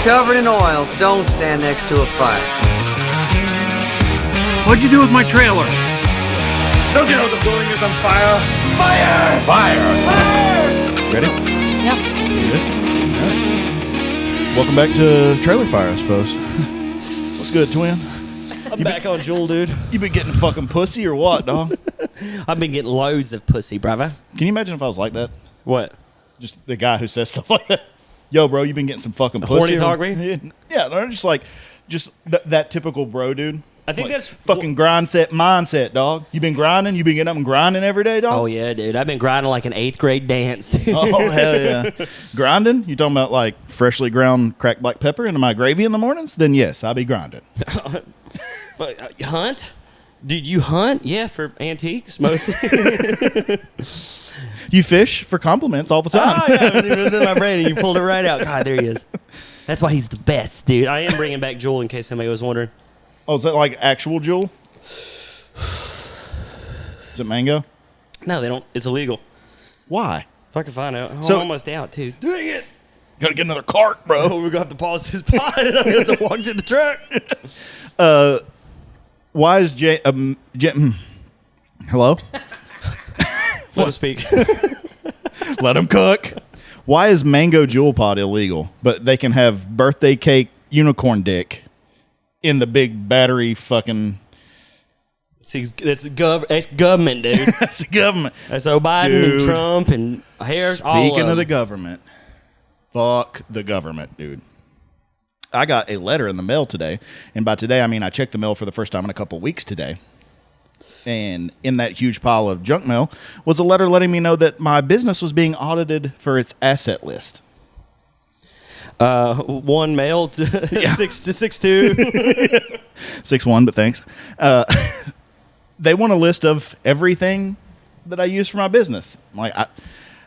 covered in oil, don't stand next to a fire. What'd you do with my trailer? Don't you know the building is on fire? Fire! Fire! Fire! Ready? Yeah. You good? All right. Welcome back to Trailer Fire, I suppose. What's good, twin? I'm back on Jewel, dude. You been getting fucking pussy or what, dog? I've been getting loads of pussy, brother. Can you imagine if I was like that? What? Just the guy who says stuff like that. Yo, bro, you been getting some fucking pussy? Horny talk me? Yeah, no, just that typical bro, dude. I think Like, that's fucking mindset, dog. You been grinding? You been getting up and grinding every day, dog? Oh yeah, dude. I've been grinding like an 8th grade dance. Oh, hell yeah. Grinding? You talking about like freshly ground cracked black pepper into my gravy in the mornings? Then yes, I be grinding. Hunt? Did you hunt? Yeah, for antiques mostly. You fish for compliments all the time. Oh yeah, it was in my brain and you pulled it right out. God, there he is. That's why he's the best, dude. I am bringing back Jewel in case somebody was wondering. Oh, is that like actual Jewel? Is it mango? No, they don't. It's illegal. Why? If I can find out. So- I'm almost out, too. Dang it. Gotta get another cart, bro. Oh, we're going to have to pause this pod and I'm going to have to walk to the truck. Why is hello? Let him speak. Let him cook. Why is mango Jewel pod illegal, but they can have birthday cake unicorn dick in the big battery fucking... See, that's government, dude. That's the government. That's Biden Dude. and Trump and Harris. All Speaking of the them. government, fuck the government, dude. I got a letter in the mail today, and by today I mean I checked the mail for the first time in a couple weeks today. And in that huge pile of junk mail was a letter letting me know that my business was being audited for its asset list. One male to 6'2". 6'1", but thanks. They want a list of everything that I use for my business.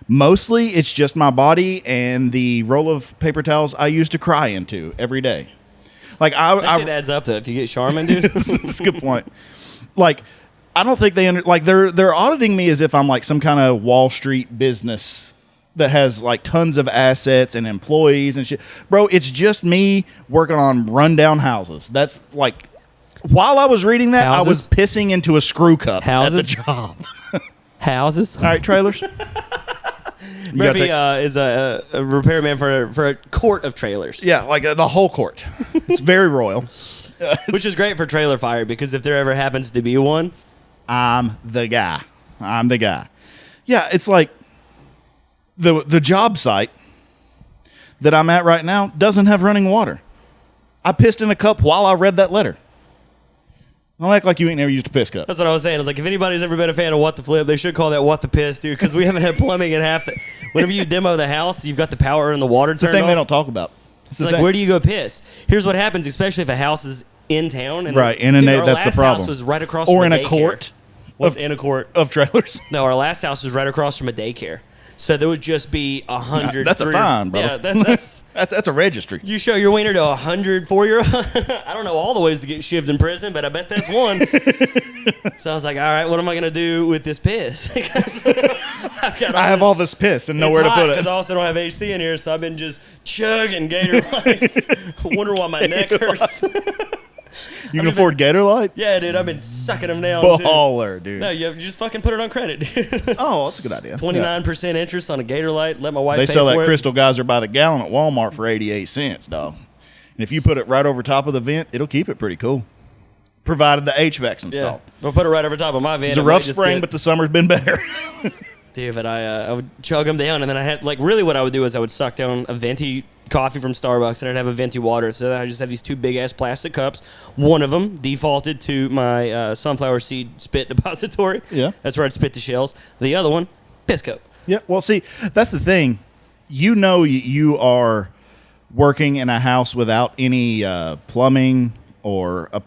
Mostly it's just my body and the roll of paper towels I use to cry into every day. Like That shit adds up though. If you get Charmin, dude. That's a good point. Like, I don't think they're auditing me as if I'm like some kind of Wall Street business that has like tons of assets and employees and shit. Bro, it's just me working on rundown houses. That's like, while I was reading that, Houses? I was pissing into a screw cup Houses? at the job. Houses. All right, trailers. Murphy is a repairman for a court of trailers. Yeah, like the whole court. It's very royal. Which is great for trailer fire because if there ever happens to be one, I'm the guy. Yeah, it's like the job site that I'm at right now doesn't have running water. I pissed in a cup while I read that letter. Don't act like you ain't never used a piss cup. that's what I was saying. I was like, if anybody's ever been a fan of What the Flip, they should call that What the Piss, dude, because we haven't had plumbing in half the... Whenever you demo the house, you've got the power and the water It's the turned thing off. they don't talk about. It's the Like, thing. where do you go piss? Here's what happens, especially if a house is in town. And Right, in a our that's the last problem. house was right across or from in a a daycare. court What's in a court? of trailers. No, our last house was right across from a daycare. So there would just be 100. That's a fine, brother. Yeah, that's That's a registry. you show your wiener to 100 4-year-old. I don't know all the ways to get shivved in prison, but I bet that's one. So I was like, all right, what am I gonna do with this piss? I have all this piss and nowhere to put it. Because I also don't have AC in here, so I've been just chugging Gator Lights. Wonder why my neck hurts. You can afford Gator Light? Yeah, dude, I've been sucking them down. Baller, dude. No, you just fucking put it on credit, dude. Oh, that's a good idea. 29% interest on a Gator Light. Let my wife They pay sell for that it. Crystal Geyser by the gallon at Walmart for 88 cents, dog. And if you put it right over top of the vent, it'll keep it pretty cool. Provided the HVAC's Yeah, installed. I'll put it right over top of my van. It's a rough spring, but the summer's been better. Dude, but I would chug them down, and then I had, like, really what I would do is I would suck down a venti coffee from Starbucks, and I'd have a venti water. So then I just have these 2 big-ass plastic cups. One of them defaulted to my sunflower seed spit depository. Yeah. That's where I'd spit the shells. The other one, piss cup. Yeah, well, see, that's the thing. You know you are working in a house without any plumbing or a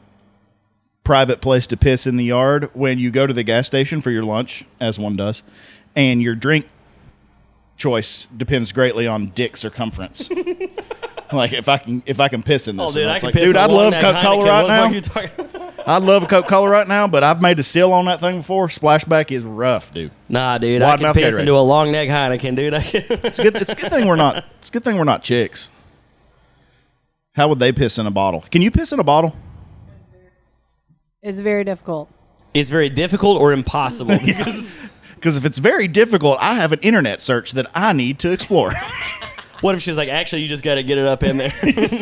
private place to piss in the yard when you go to the gas station for your lunch, as one does, and your drink choice depends greately on dick circumference. Like if I can piss in this. Oh, dude, I It's can like, piss dude, in I'd a long love neck Coca-Cola Heineken. right What the fuck now. you talking about? I'd love a Coca-Cola right now, but I've made a seal on that thing before. Splashback is rough, dude. Nah, dude, Wide I can mouth piss Gatorade. into a long neck Heineken, dude. It's a good thing we're not chicks. How would they piss in a bottle? Can you piss in a bottle? It's very difficult. It's very difficult or impossible. Because if it's very difficult, I have an internet search that I need to explore. What if she's like, actually, you just got to get it up in there?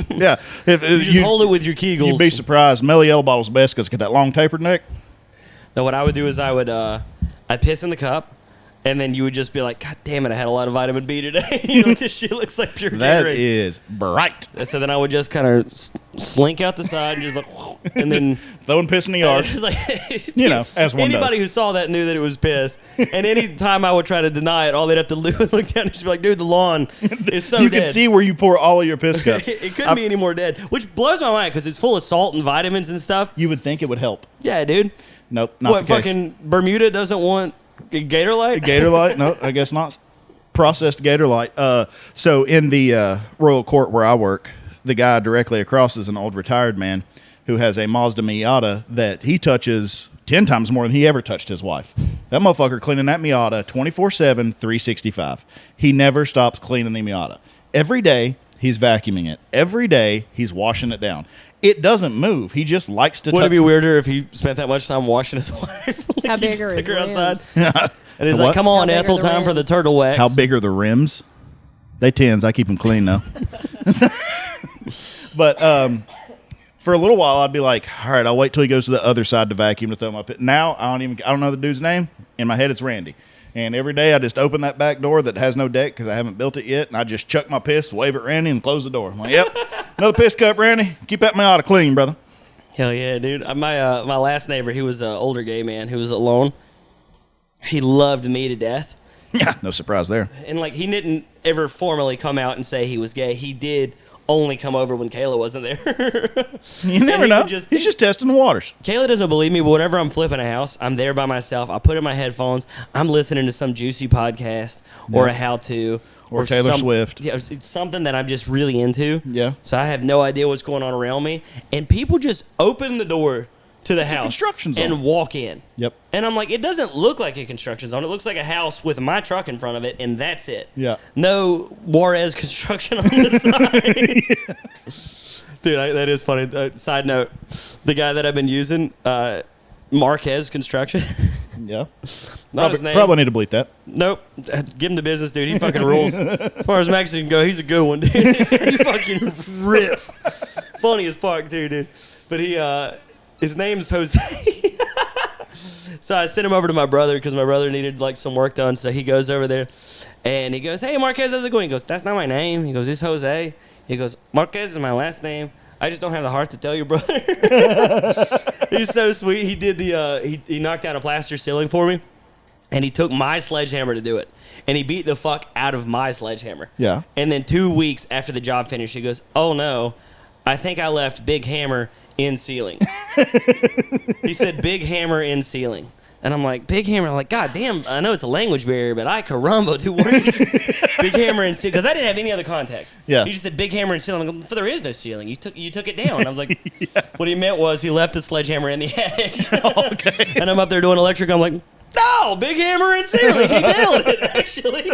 Yeah. If, You just hold it with your Kegels. You'd be surprised. Melly Yellow bottle's best because it's got that long tapered neck. No, what I would do is I'd piss in the cup, and then you would just be like, God damn it, I had a lot of vitamin B today. You know, this shit looks like pure That Gatorade. is bright. So then I would just kind of slink out the side and just like, and then Throwing piss in the yard. it's like, You know, as one anybody does. who saw that knew that it was piss. And any time I would try to deny it, all they'd have to do is look down and just be like, dude, the lawn is so You dead. can see where you pour all of your piss cups. It couldn't be any more dead, which blows my mind because it's full of salt and vitamins and stuff. You would think it would help. Yeah, dude. Nope, not What, the case. fucking Bermuda doesn't want Gator Light? Gator Light? No, I guess not. Processed Gator Light. So in the Royal Court where I work, the guy directly across is an old retired man who has a Mazda Miata that he touches 10 times more than he ever touched his wife. That motherfucker cleaning that Miata 24/7, 365. He never stops cleaning the Miata. Every day, he's vacuuming it. Every day, he's washing it down. It doesn't move. He just likes to Wouldn't it touch be weirder if he spent that much time washing his wife? Like, How he big just are took his her outside. rims? And he's The like, what? come on, How big are Ethel, the time for the rims? turtle wax. How big are the rims? They 10s. I keep them clean now. But for a little while, I'd be like, all right, I'll wait till he goes to the other side to vacuum to throw my pit. Now, I don't know the dude's name. In my head, it's Randy. And every day, I just open that back door that has no deck because I haven't built it yet, and I just chuck my piss, wave at Randy, and close the door. I'm like, yep, another piss cup, Randy. Keep that Miata clean, brother. Hell yeah, dude. My last neighbor, he was an older gay man who was alone. He loved me to death. Yeah, no surprise there. And, like, he didn't ever formally come out and say he was gay. He did only come over when Kayla wasn't there. You never he know. would just- He's just testing the waters. Kayla doesn't believe me, but whenever I'm flipping a house, I'm there by myself. I put in my headphones. I'm listening to some juicy podcast or a how-to. Or Taylor Swift. Yeah, it's something that I'm just really into. Yeah. So I have no idea what's going on around me. And people just open the door to the house construction zone. and walk in. Yep. And I'm like, it doesn't look like a construction zone. It looks like a house with my truck in front of it, and that's it. Yeah. No Juarez construction on the side. Dude, that is funny. Side note, the guy that I've been using, Marquez Construction. Yeah. Not his name. Probably need to bleep that. Nope. Give him the business, dude. He fucking rules. As far as Mexican go, he's a good one, dude. He fucking rips. Funny as fuck, too, dude. But his name's Jose. So I sent him over to my brother because my brother needed like some work done. So he goes over there and he goes, "Hey, Marquez, how's it going?" He goes, "That's not my name." He goes, "It's Jose." He goes, "Marquez is my last name. I just don't have the heart to tell you, brother." He's so sweet. He did he knocked out a plaster ceiling for me, and he took my sledgehammer to do it, and he beat the fuck out of my sledgehammer. Yeah. And then 2 weeks after the job finished, he goes, "Oh no, I think I left big hammer in ceiling." He said, "Big hammer in ceiling." And I'm like, "Big hammer?" I'm like, God damn, I know it's a language barrier, but I caramba, dude, what is big hammer in ceiling? Because I didn't have any other context. Yeah. He just said big hammer in ceiling. I'm like, there is no ceiling. You took it down. I was like, What he meant was he left the sledgehammer in the attic. Okay. And I'm up there doing electric. I'm like, no, big hammer in ceiling. He nailed it, actually.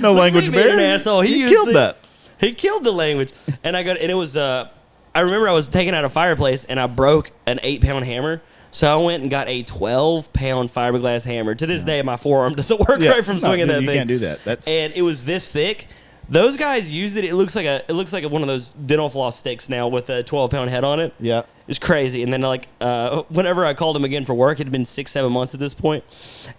No language Look at me being barrier. an asshole. He used killed that. He killed the language. And and it was, I remember I was taking out a fireplace and I broke an 8-pound hammer. So I went and got a 12-pound fiberglass hammer. To this day, my forearm doesn't work right from swinging that you thing. can't do that. That's And it was this thick. Those guys used it. It looks like one of those dental floss sticks now with a 12-pound head on it. yeah. It's crazy. And then whenever I called him again for work, it had been 6-7 months at this point.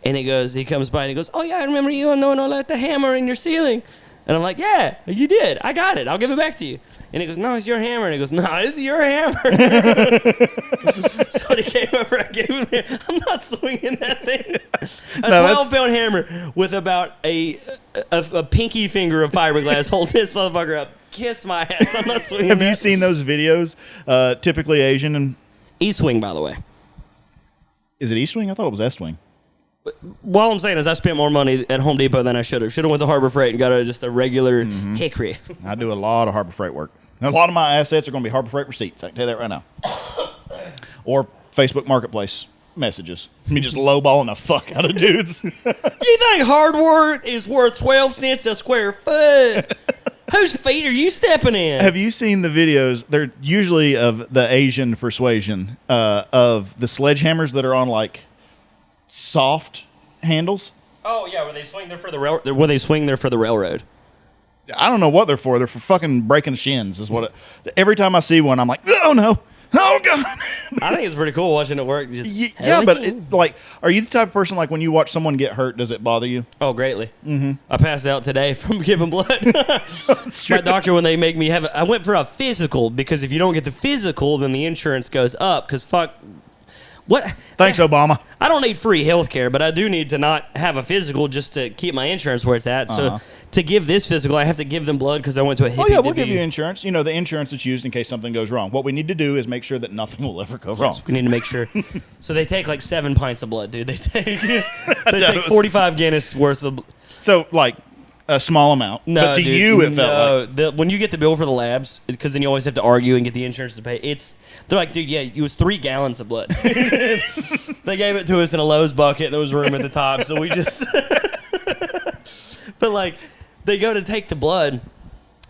And he comes by and he goes, "Oh yeah, I remember you and I left the hammer in your ceiling." And I'm like, "Yeah, you did. I got it. I'll give it back to you." And he goes, "No, it's your hammer." And he goes, "No, it's your hammer." So when he came over, I gave him there. I'm not swinging that thing. A 12-pound hammer with about a pinky finger of fiberglass holding this motherfucker up. Kiss my ass. I'm not swinging Have that. you seen those videos? Typically Asian and East Wing, by the way. is it East Wing? I thought it was Est Wing. All I'm saying is I spent more money at Home Depot than I should have. Should have went to Harbor Freight and got just a regular Hickory. I do a lot of Harbor Freight work. And a lot of my assets are going to be Harbor Freight receipts. I can tell you that right now. Or Facebook Marketplace messages. Me just lowballing the fuck out of dudes. You think hardware is worth 12 cents a square foot? Whose feet are you stepping in? Have you seen the videos? They're usually of the Asian persuasion of the sledgehammers that are on like soft handles. Oh yeah, where they swing there for the railroad. I don't know what they're for. They're for fucking breaking shins. Is what. Every time I see one, I'm like, oh no, oh god. I think it's pretty cool watching it work. Yeah, but are you the type of person like when you watch someone get hurt, does it bother you? Oh, greatly. Mm-hmm. I passed out today from giving blood. That's true. My doctor, when they make me have I went for a physical because if you don't get the physical, then the insurance goes up. Because fuck. What? Thanks, Obama. I don't need free health care, but I do need to not have a physical just to keep my insurance where it's at. So to give this physical, I have to give them blood because I went to a hippie. Oh, yeah, we'll give you insurance. You know, the insurance that's used in case something goes wrong. What we need to do is make sure that nothing will ever go wrong. We need to make sure. So they take like 7 pints of blood, dude. They take 45 Guinness worth of blood. So, like, a small amount. No, but to dude, you, it felt like. When you get the bill for the labs, because then you always have to argue and get the insurance to pay. They're like, dude, yeah, it was 3 gallons of blood. They gave it to us in a Lowe's bucket. There was room at the top, so we just. But like, they go to take the blood,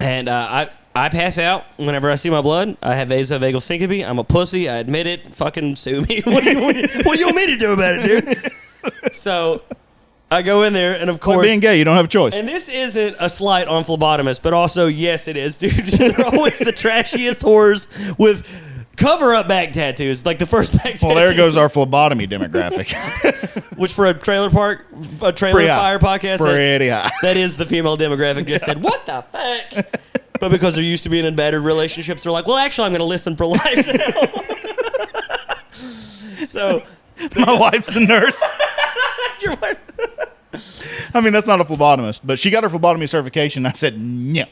and I pass out whenever I see my blood. I have vasovagal syncope. I'm a pussy. I admit it. Fucking sue me. What do you want me to do about it, dude? So. I go in there, and of course... Like being gay, you don't have a choice. And this isn't a slight on phlebotomists, but also, yes, it is, dude. They're always the trashiest whores with cover-up back tattoos, like the first back tattoo. Well, there goes our phlebotomy demographic. Which for a trailer fire podcast, pretty high. That is the female demographic. Just said, what the fuck? But because they're used to being in battered relationships, they're like, well, actually, I'm going to listen for life now. So... My wife's a nurse. Your wife... I mean, that's not a phlebotomist, but she got her phlebotomy certification. And I said, no.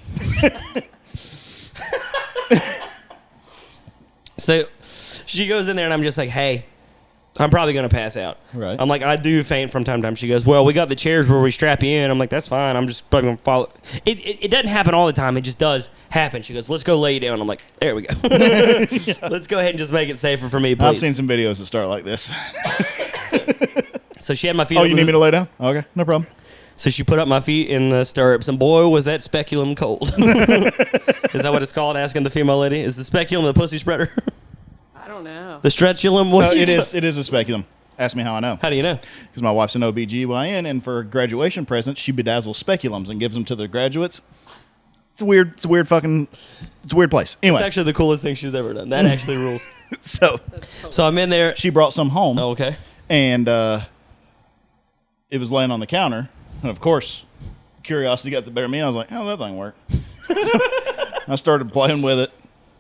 So she goes in there, and I'm just like, hey, I'm probably going to pass out. Right. I'm like, I do faint from time to time. She goes, well, we got the chairs where we strap you in. I'm like, that's fine. I'm just probably going to follow. It doesn't happen all the time. It just does happen. She goes, let's go lay you down. I'm like, there we go. Yeah. Let's go ahead and just make it safer for me, please. I've seen some videos that start like this. So she had my feet. Oh, you need me to lay down? Okay, no problem. So she put up my feet in the stirrups, and boy, was that speculum cold. Is that what it's called? Asking the female lady, is the speculum the pussy spreader? I don't know. The stretchulum? No, it is a speculum. Ask me how I know. How do you know? Because my wife's an OBGYN, and for graduation presents, she bedazzles speculums and gives them to the graduates. It's a weird place. Anyway. It's actually the coolest thing she's ever done. That actually rules. So I'm in there. She brought some home. Oh, okay. And it was laying on the counter. And of course, curiosity got the better of me. I was like, how does that thing work? So I started playing with it,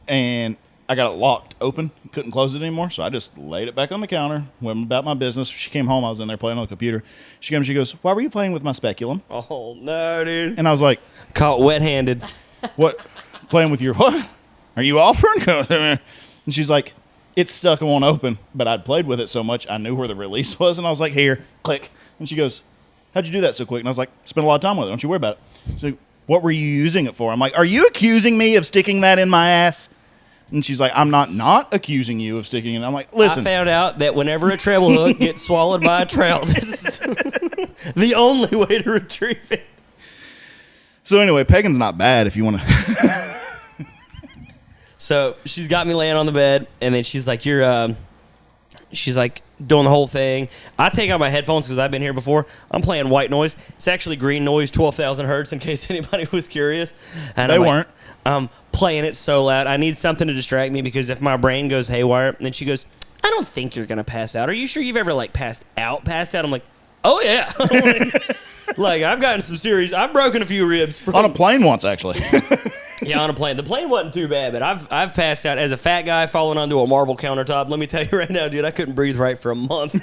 and I got it locked open. Couldn't close it anymore, so I just laid it back on the counter, went about my business. She came home. I was in there playing on the computer. She came and she goes, why were you playing with my speculum? Oh, no, dude. And I was like, caught wet-handed. What? Playing with your what? Are you offering? And she's like, it's stuck and won't open. But I'd played with it so much, I knew where the release was. And I was like, here, click. And she goes, how'd you do that so quick? And I was like, spent a lot of time with it. Don't you worry about it. She's like, what were you using it for? I'm like, are you accusing me of sticking that in my ass? And she's like, I'm not accusing you of sticking it. I'm like, listen. I found out that whenever a treble hook gets swallowed by a trout, this is the only way to retrieve it. So anyway, pegging's not bad if you want to. So she's got me laying on the bed, and then she's like, she's like doing the whole thing. I take out my headphones because I've been here before. I'm playing white noise. It's actually green noise, 12,000 hertz, in case anybody was curious. And they weren't. I'm playing it so loud. I need something to distract me because if my brain goes haywire, and then she goes, I don't think you're going to pass out. Are you sure you've ever, like, passed out? I'm like, oh, yeah. Like, I've gotten some serious, I've broken a few ribs. On a plane once, actually. Yeah, on a plane. The plane wasn't too bad, but I've passed out as a fat guy falling onto a marble countertop. Let me tell you right now, dude, I couldn't breathe right for a month.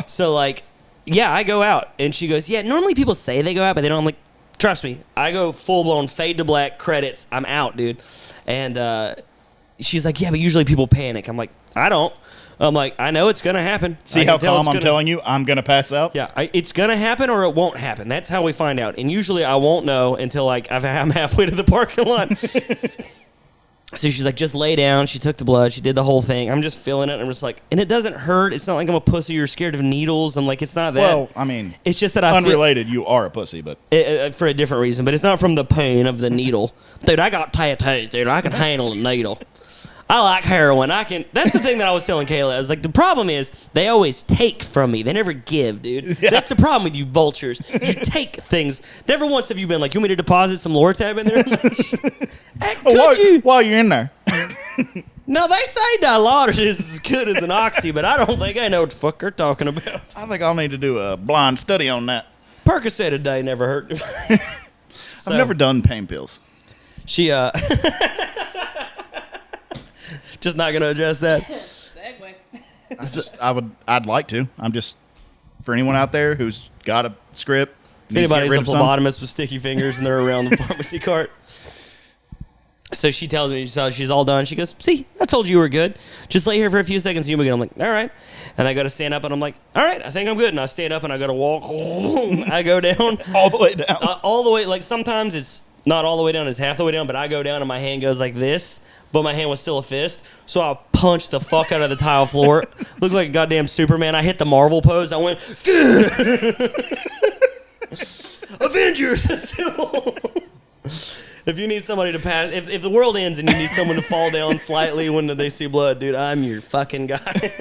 So, like, yeah, I go out. And she goes, yeah, normally people say they go out, but they don't. I'm like, trust me, I go full-blown fade to black credits. I'm out, dude. And she's like, yeah, but usually people panic. I'm like, I don't. I'm like, I know it's going to happen. See how calm I'm telling you? I'm going to pass out? Yeah, it's going to happen or it won't happen. That's how we find out. And usually I won't know until, like, I'm halfway to the parking lot. So she's like, just lay down. She took the blood. She did the whole thing. I'm just feeling it. And I'm just like, and it doesn't hurt. It's not like I'm a pussy or scared of needles. I'm like, it's not that. Well, I mean, it's just that I unrelated. You are a pussy, but for a different reason. But it's not from the pain of the needle. Dude, I got tattoos, dude. I can handle a needle. I like heroin. That's the thing that I was telling Kayla. I was like, the problem is they always take from me. They never give, dude. Yeah. That's the problem with you vultures. You take things. Never once have you been like, you want me to deposit some Lortab in there? While you're in there. No, they say Dilaudid is as good as an Oxy, but I don't think I know what the fuck they're talking about. I think I'll need to do a blind study on that. Percocet a day never hurt. I've never done pain pills. She, just not going to address that. Segue. I'd like to. I'm just, for anyone out there who's got a script. If anybody's a phlebotomist with sticky fingers and they're around the pharmacy cart. So she tells me, so she's all done. She goes, see, I told you you were good. Just lay here for a few seconds and you'll be good. I'm like, all right. And I go to stand up and I'm like, all right, I think I'm good. And I stand up and I go to walk. I go down. All the way down. All the way. Like sometimes it's not all the way down, it's half the way down. But I go down and my hand goes like this. But my hand was still a fist. So I punched the fuck out of the tile floor. Looked like a goddamn Superman. I hit the Marvel pose. I went, Avengers Assemble. If you need somebody to pass, if the world ends and you need someone to fall down slightly when they see blood, dude, I'm your fucking guy.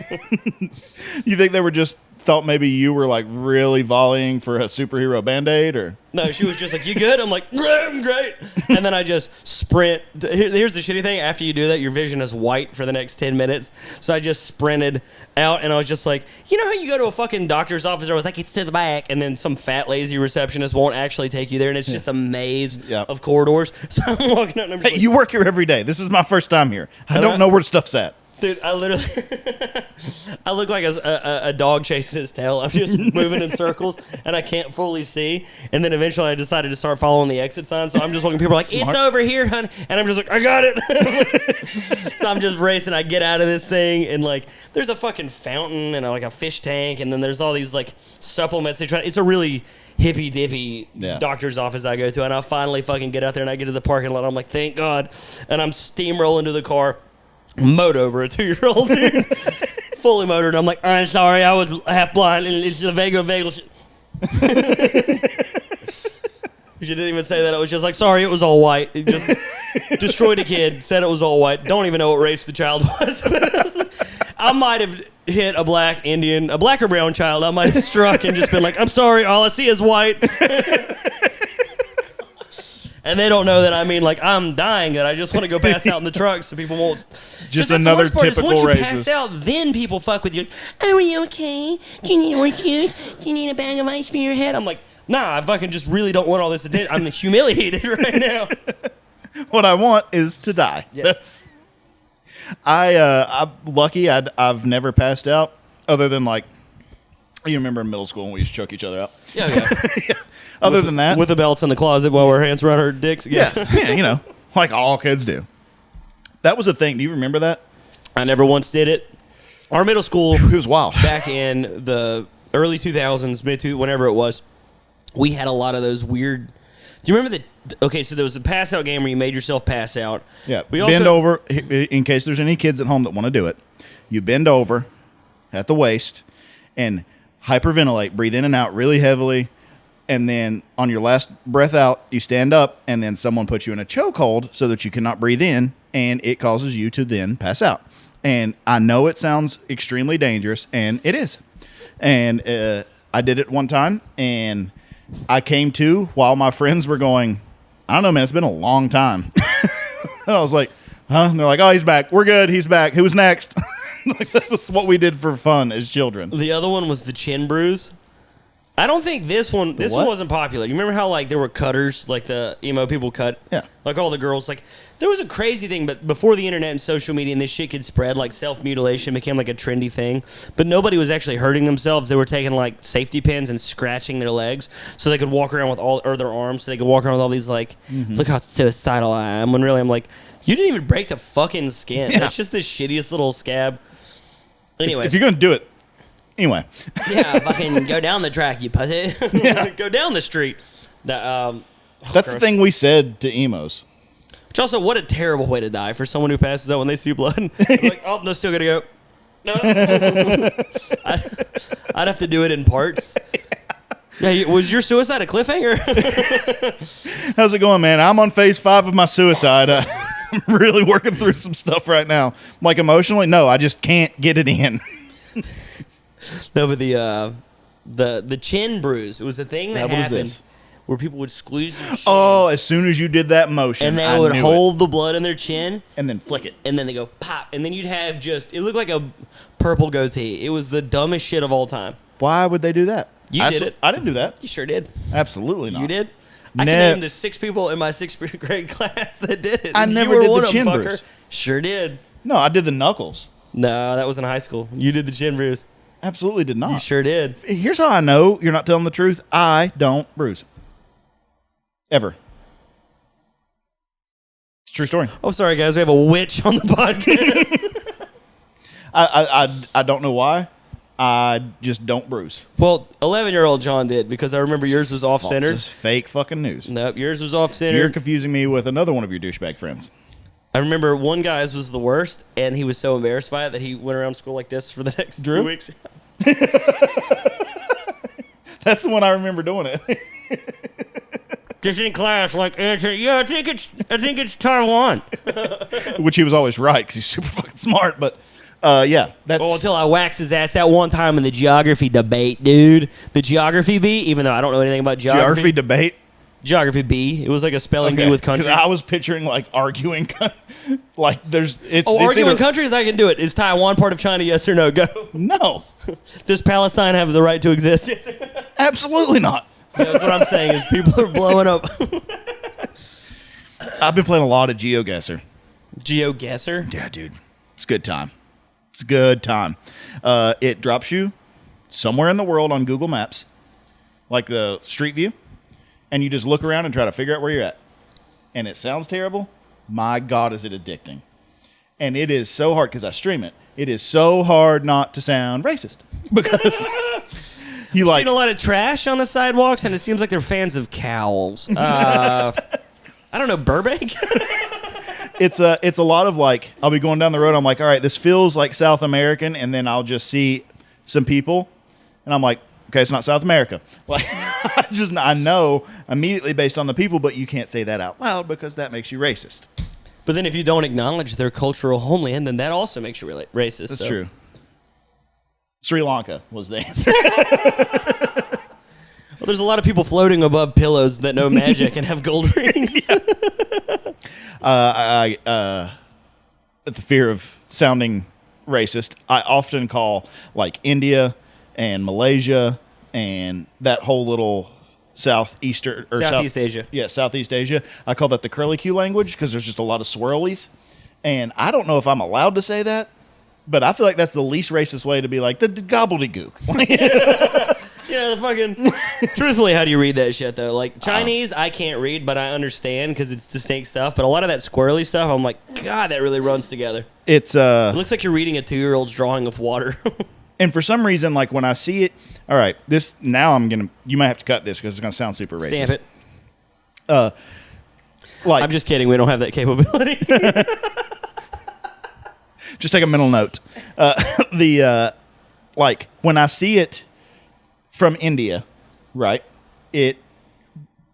You think they were just thought maybe you were like really volleying for a superhero Band-Aid or? No, she was just like, you good? I'm like, yeah, I'm great. And then I just sprint. Here's the shitty thing. After you do that, your vision is white for the next 10 minutes. So I just sprinted out and I was just like, you know how you go to a fucking doctor's office or I was like, it's to the back. And then some fat, lazy receptionist won't actually take you there. And it's just a maze of corridors. So I'm walking out and I'm just hey, you work here every day. This is my first time here. I don't know where stuff's at. Dude, I literally, I look like a dog chasing his tail. I'm just moving in circles, and I can't fully see. And then eventually I decided to start following the exit sign, so I'm just looking. People are like, Smart. It's over here, honey. And I'm just like, I got it. So I'm just racing. I get out of this thing, and like, there's a fucking fountain and like a fish tank, and then there's all these like supplements. It's a really hippy-dippy doctor's office I go to, and I finally fucking get out there, and I get to the parking lot. I'm like, thank God. And I'm steamrolling to the car. Mowed over a 2-year-old dude. Fully motored. I'm like, I'm sorry, I was half blind and it's the vagal. She didn't even say that. It was just like, sorry, it was all white. It just destroyed a kid, said it was all white. Don't even know what race the child was. I might have hit a black Indian, a black or brown child. I might have struck and just been like, I'm sorry, all I see is white. And they don't know that I mean, like, I'm dying, that I just want to go pass out in the truck so people won't. Just another typical racist. Once you pass out, then people fuck with you. Oh, are you okay? Do you need orange juice? Do you need a bag of ice for your head? I'm like, nah, I fucking just really don't want all this attention. I'm humiliated right now. What I want is to die. Yes. I'm lucky I've never passed out other than like, you remember in middle school when we used to choke each other out? Yeah. Other than that. With the belts in the closet while our hands around our dicks. Yeah, you know, like all kids do. That was a thing. Do you remember that? I never once did it. Our middle school. It was wild. Back in the early 2000s, whenever it was, we had a lot of those weird. Do you remember okay, so there was the pass out game where you made yourself pass out. Yeah. Bend over, in case there's any kids at home that want to do it. You bend over at the waist and hyperventilate, breathe in and out really heavily. And then on your last breath out, you stand up, and then someone puts you in a chokehold so that you cannot breathe in, and it causes you to then pass out. And I know it sounds extremely dangerous, and it is. And I did it one time, and I came to while my friends were going, I don't know, man, it's been a long time. And I was like, huh? And they're like, oh, he's back. We're good. He's back. Who's next? Like, that was what we did for fun as children. The other one was the chin bruise. I don't think this one wasn't popular. You remember how like there were cutters, like the emo people cut? Yeah. Like all the girls, like there was a crazy thing, but before the internet and social media and this shit could spread, like self-mutilation became like a trendy thing. But nobody was actually hurting themselves. They were taking like safety pins and scratching their legs so they could walk around with or their arms so they could walk around with all these like, look how suicidal I am. When really I'm like, you didn't even break the fucking skin. Yeah. It's just this shittiest little scab. Anyway. If you're going to do it, anyway. Yeah, fucking go down the track, you pussy. Yeah. Go down the street. That's the thing we said to emos. Which also, what a terrible way to die for someone who passes out when they see blood. They're like, oh, no, still gonna go. No. I'd have to do it in parts. Yeah, was your suicide a cliffhanger? How's it going, man? I'm on phase 5 of my suicide. I'm really working through some stuff right now. Like emotionally, no, I just can't get it in. No, but the chin bruise, it was a thing that What was happened this? where people would squeeze your chin. Oh, as soon as you did that motion, And they I would knew hold the blood in their chin, it. And then flick it. and then they go pop, and then you'd have it looked like a purple goatee. It was the dumbest shit of all time. Why would they do that? You did it. I didn't do that. You sure did. Absolutely not. You did? I can name the 6 people in my 6th grade class that did it. I and never you were did one the of 'em, chin fucker. bruise. Sure did. No, I did the knuckles. No, that was in high school. You did the chin bruise. Absolutely did not. You sure did. Here's how I know you're not telling the truth. I don't bruise. Ever. It's a true story. Oh, sorry, guys. We have a witch on the podcast. I don't know why. I just don't bruise. Well, 11-year-old John did, because I remember yours was off-centered. This is fake fucking news. Nope, yours was You're off-centered. confusing me with another one of your douchebag friends. I remember one guy's was the worst, and he was so embarrassed by it that he went around school like this for the next Drew? 2 weeks. That's the one I remember doing it. Just in class, like, yeah, I think it's Taiwan. Which he was always right because he's super fucking smart. But yeah, that's Well, until I waxed his ass that one time in the geography debate, dude. The geography bee, even though I don't know anything about geography debate. Geography bee. It was like a spelling bee with country. Because I was picturing like arguing, like there's it's Arguing either, countries, I can do it. Is Taiwan part of China? Yes or no? Go. No, Does Palestine have the right to exist? Yes. absolutely not. That's what I'm saying. Is people are blowing up. I've been playing a lot of GeoGuessr. GeoGuessr. Yeah, dude, it's a good time. It's a good time. It drops you somewhere in the world on Google Maps, like the Street View, and you just look around and try to figure out where you're at. And it sounds terrible. My God, is it addicting. And it is so hard, because I stream it, it is so hard not to sound racist. Because you like... Seen a lot of trash on the sidewalks, and it seems like they're fans of cows. I don't know, Burbank? It's a lot of like, I'll be going down the road, I'm like, all right, this feels like South American, and then I'll just see some people, and I'm like, okay, it's not South America. Like, I know immediately based on the people, but you can't say that out loud because that makes you racist. But then if you don't acknowledge their cultural homeland, then that also makes you racist. That's true. Sri Lanka was the answer. Well, there's a lot of people floating above pillows that know magic and have gold rings. At the fear of sounding racist, I often call like India and Malaysia and that whole little Southeast Asia. Yeah, Southeast Asia. I call that the curly Q language because there's just a lot of swirlies. And I don't know if I'm allowed to say that, but I feel like that's the least racist way to be like the gobbledygook. You know, the fucking... Truthfully, how do you read that shit, though? Like, Chinese, I can't read, but I understand because it's distinct stuff. But a lot of that squirrely stuff, I'm like, God, that really runs together. It's It looks like you're reading a 2-year-old's drawing of water. and for some reason, like when I see it, all right, this now you might have to cut this because it's gonna sound super racist. Stamp it. Like I'm just kidding. We don't have that capability. just take a mental note. Like when I see it from India, right? It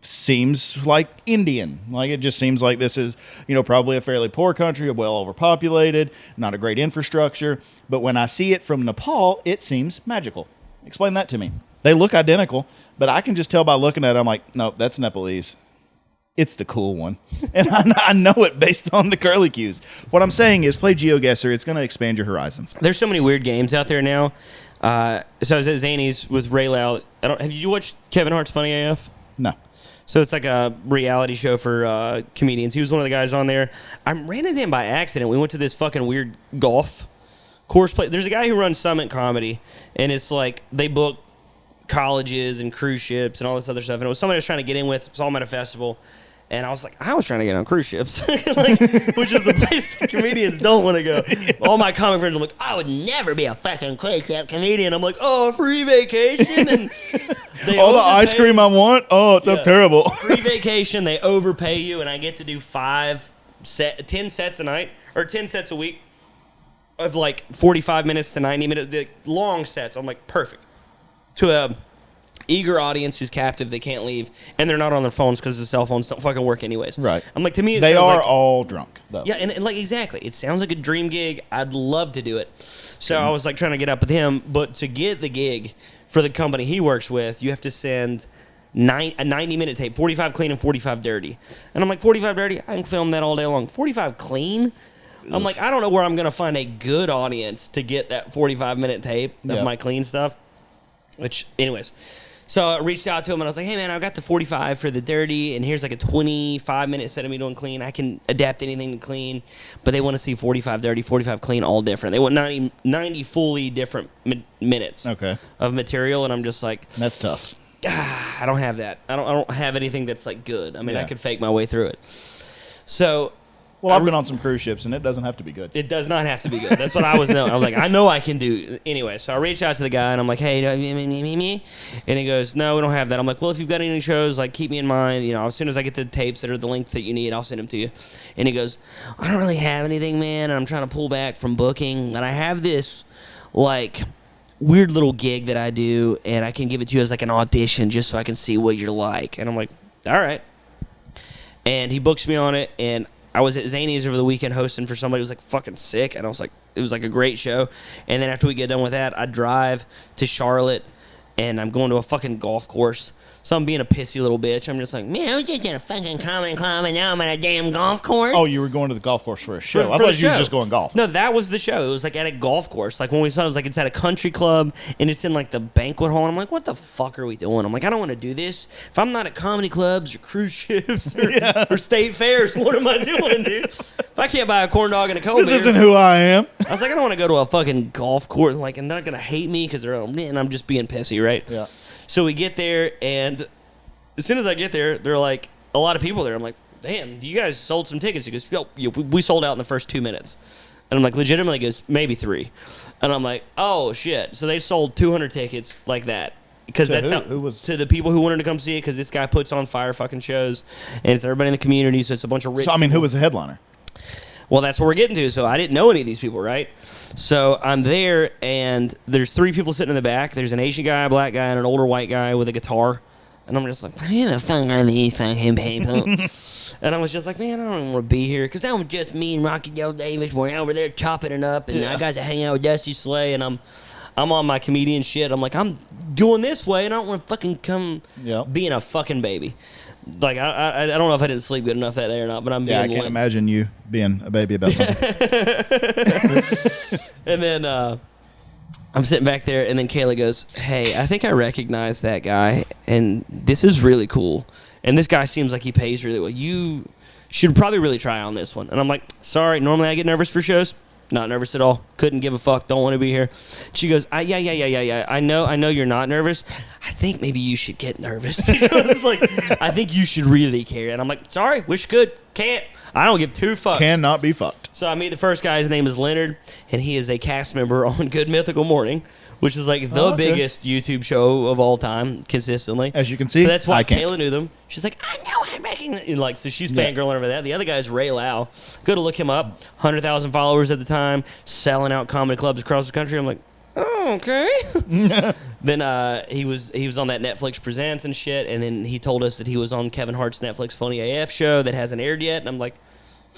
seems like Indian. Like it just seems like this is, probably a fairly poor country, well overpopulated, not a great infrastructure. But when I see it from Nepal, it seems magical. Explain that to me. They look identical, but I can just tell by looking at it, I'm like, nope, that's Nepalese. It's the cool one. And I know it based on the curly cues. What I'm saying is play GeoGuessr. It's going to expand your horizons. There's so many weird games out there now. So I was at Zany's with Ray Lau. Have you watched Kevin Hart's Funny AF? No. So it's like a reality show for comedians. He was one of the guys on there. I ran into him by accident. We went to this fucking weird golf course play. There's a guy who runs Summit Comedy, and it's like they book colleges and cruise ships and all this other stuff. And it was somebody I was trying to get in with. Saw him at a festival. And I was like, I was trying to get on cruise ships, which is the place that comedians don't want to go. All my comic friends are like, I would never be a fucking cruise ship comedian. I'm like, oh, free vacation. And all the ice cream I want? Oh, it sounds terrible. Free vacation, they overpay you, and I get to do 5 10 sets a night or 10 sets a week of like 45 minutes to 90 minutes, long sets. I'm like, perfect. To a eager audience who's captive, they can't leave, and they're not on their phones because the cell phones don't fucking work anyways. Right. I'm like, to me, they are like, all drunk though. Yeah, and like exactly, it sounds like a dream gig. I'd love to do it. So I was like trying to get up with him, but to get the gig for the company he works with, you have to send a 90-minute tape, 45 clean and 45 dirty. And I'm like, 45 dirty, I can film that all day long. 45 clean. I'm like, I don't know where I'm gonna find a good audience to get that 45-minute tape of my clean stuff. Which, anyways. So I reached out to him and I was like, hey man, I've got the 45 for the dirty, and here's like a 25-minute set of me doing clean. I can adapt anything to clean, but they want to see 45 dirty, 45 clean, all different. They want 90 fully different minutes of material, and I'm just like, that's tough. I don't have that. I don't have anything that's like good. I mean, I could fake my way through it. So. Well, I've been on some cruise ships, and it doesn't have to be good. It does not have to be good. That's what I was knowing. I was like, I know I can do. Anyway, so I reached out to the guy, and I'm like, hey, and he goes, no, we don't have that. I'm like, well, if you've got any shows, like, keep me in mind. You know, as soon as I get the tapes that are the length that you need, I'll send them to you. And he goes, I don't really have anything, man, and I'm trying to pull back from booking, and I have this, like, weird little gig that I do, and I can give it to you as, like, an audition just so I can see what you're like. And I'm like, all right. And he books me on it, and I was at Zany's over the weekend hosting for somebody who was like fucking sick, and I was like, it was like a great show. And then after we get done with that, I drive to Charlotte, and I'm going to a fucking golf course. So I'm being a pissy little bitch. I'm just like, man, I was just in a fucking comedy club, and now I'm at a damn golf course. Oh, you were going to the golf course for a show. For I the thought you were show. just going golf. No, that was the show. It was like at a golf course. Like when we saw it was like it's at a country club, and it's in like the banquet hall. And I'm like, what the fuck are we doing? I'm like, I don't want to do this. If I'm not at comedy clubs or cruise ships or state fairs, what am I doing, dude? If I can't buy a corn dog and a cold This beer, isn't who I am. I was like, I don't want to go to a fucking golf course, like, and they're not gonna hate me because they're, and I'm just being pissy, right? Yeah. So we get there, and as soon as I get there, there are like a lot of people there. I'm like, damn, you guys sold some tickets. He goes, yo, we sold out in the first 2 minutes. And I'm like, legitimately? He goes, maybe 3. And I'm like, oh shit. So they sold 200 tickets like that. Because that's who was to the people who wanted to come see it, because this guy puts on fire fucking shows, and it's everybody in the community, so it's a bunch of rich So, I mean, people. who was the headliner? Well, that's what we're getting to. So I didn't know any of these people, right? So I'm there, and there's 3 people sitting in the back. There's an Asian guy, a black guy, and an older white guy with a guitar. And I'm just like, who the fuck are these fucking people? And I was just like, man, I don't want to be here. Because that was just me and Rocky Joe Davis. We're over there chopping it up. And I got to hang out with Dusty Slay. And I'm on my comedian shit. I'm like, I'm going this way. And I don't want to fucking come being a fucking baby. Like, I don't know if I didn't sleep good enough that day or not, but I'm being I can't limp. imagine you being a baby about something. And then I'm sitting back there, and then Kayla goes, hey, I think I recognize that guy, and this is really cool. And this guy seems like he pays really well. You should probably really try on this one. And I'm like, sorry, normally I get nervous for shows. Not nervous at all. Couldn't give a fuck. Don't want to be here. She goes, yeah. I know you're not nervous. I think maybe you should get nervous. Because, like, I think you should really care. And I'm like, sorry, wish could. Can't. I don't give 2 fucks. Cannot be fucked. So I meet the first guy. His name is Leonard, and he is a cast member on Good Mythical Morning, which is like the biggest YouTube show of all time, consistently. As you can see, so that's why I can't. Kayla knew them. She's like, I know I'm making it. Like, so she's fangirling over that. The other guy is Ray Lau. Go to look him up. 100,000 followers at the time, selling out comedy clubs across the country. I'm like, oh, okay. Then he was on that Netflix Presents and shit, and then he told us that he was on Kevin Hart's Netflix Funny AF show that hasn't aired yet, and I'm like,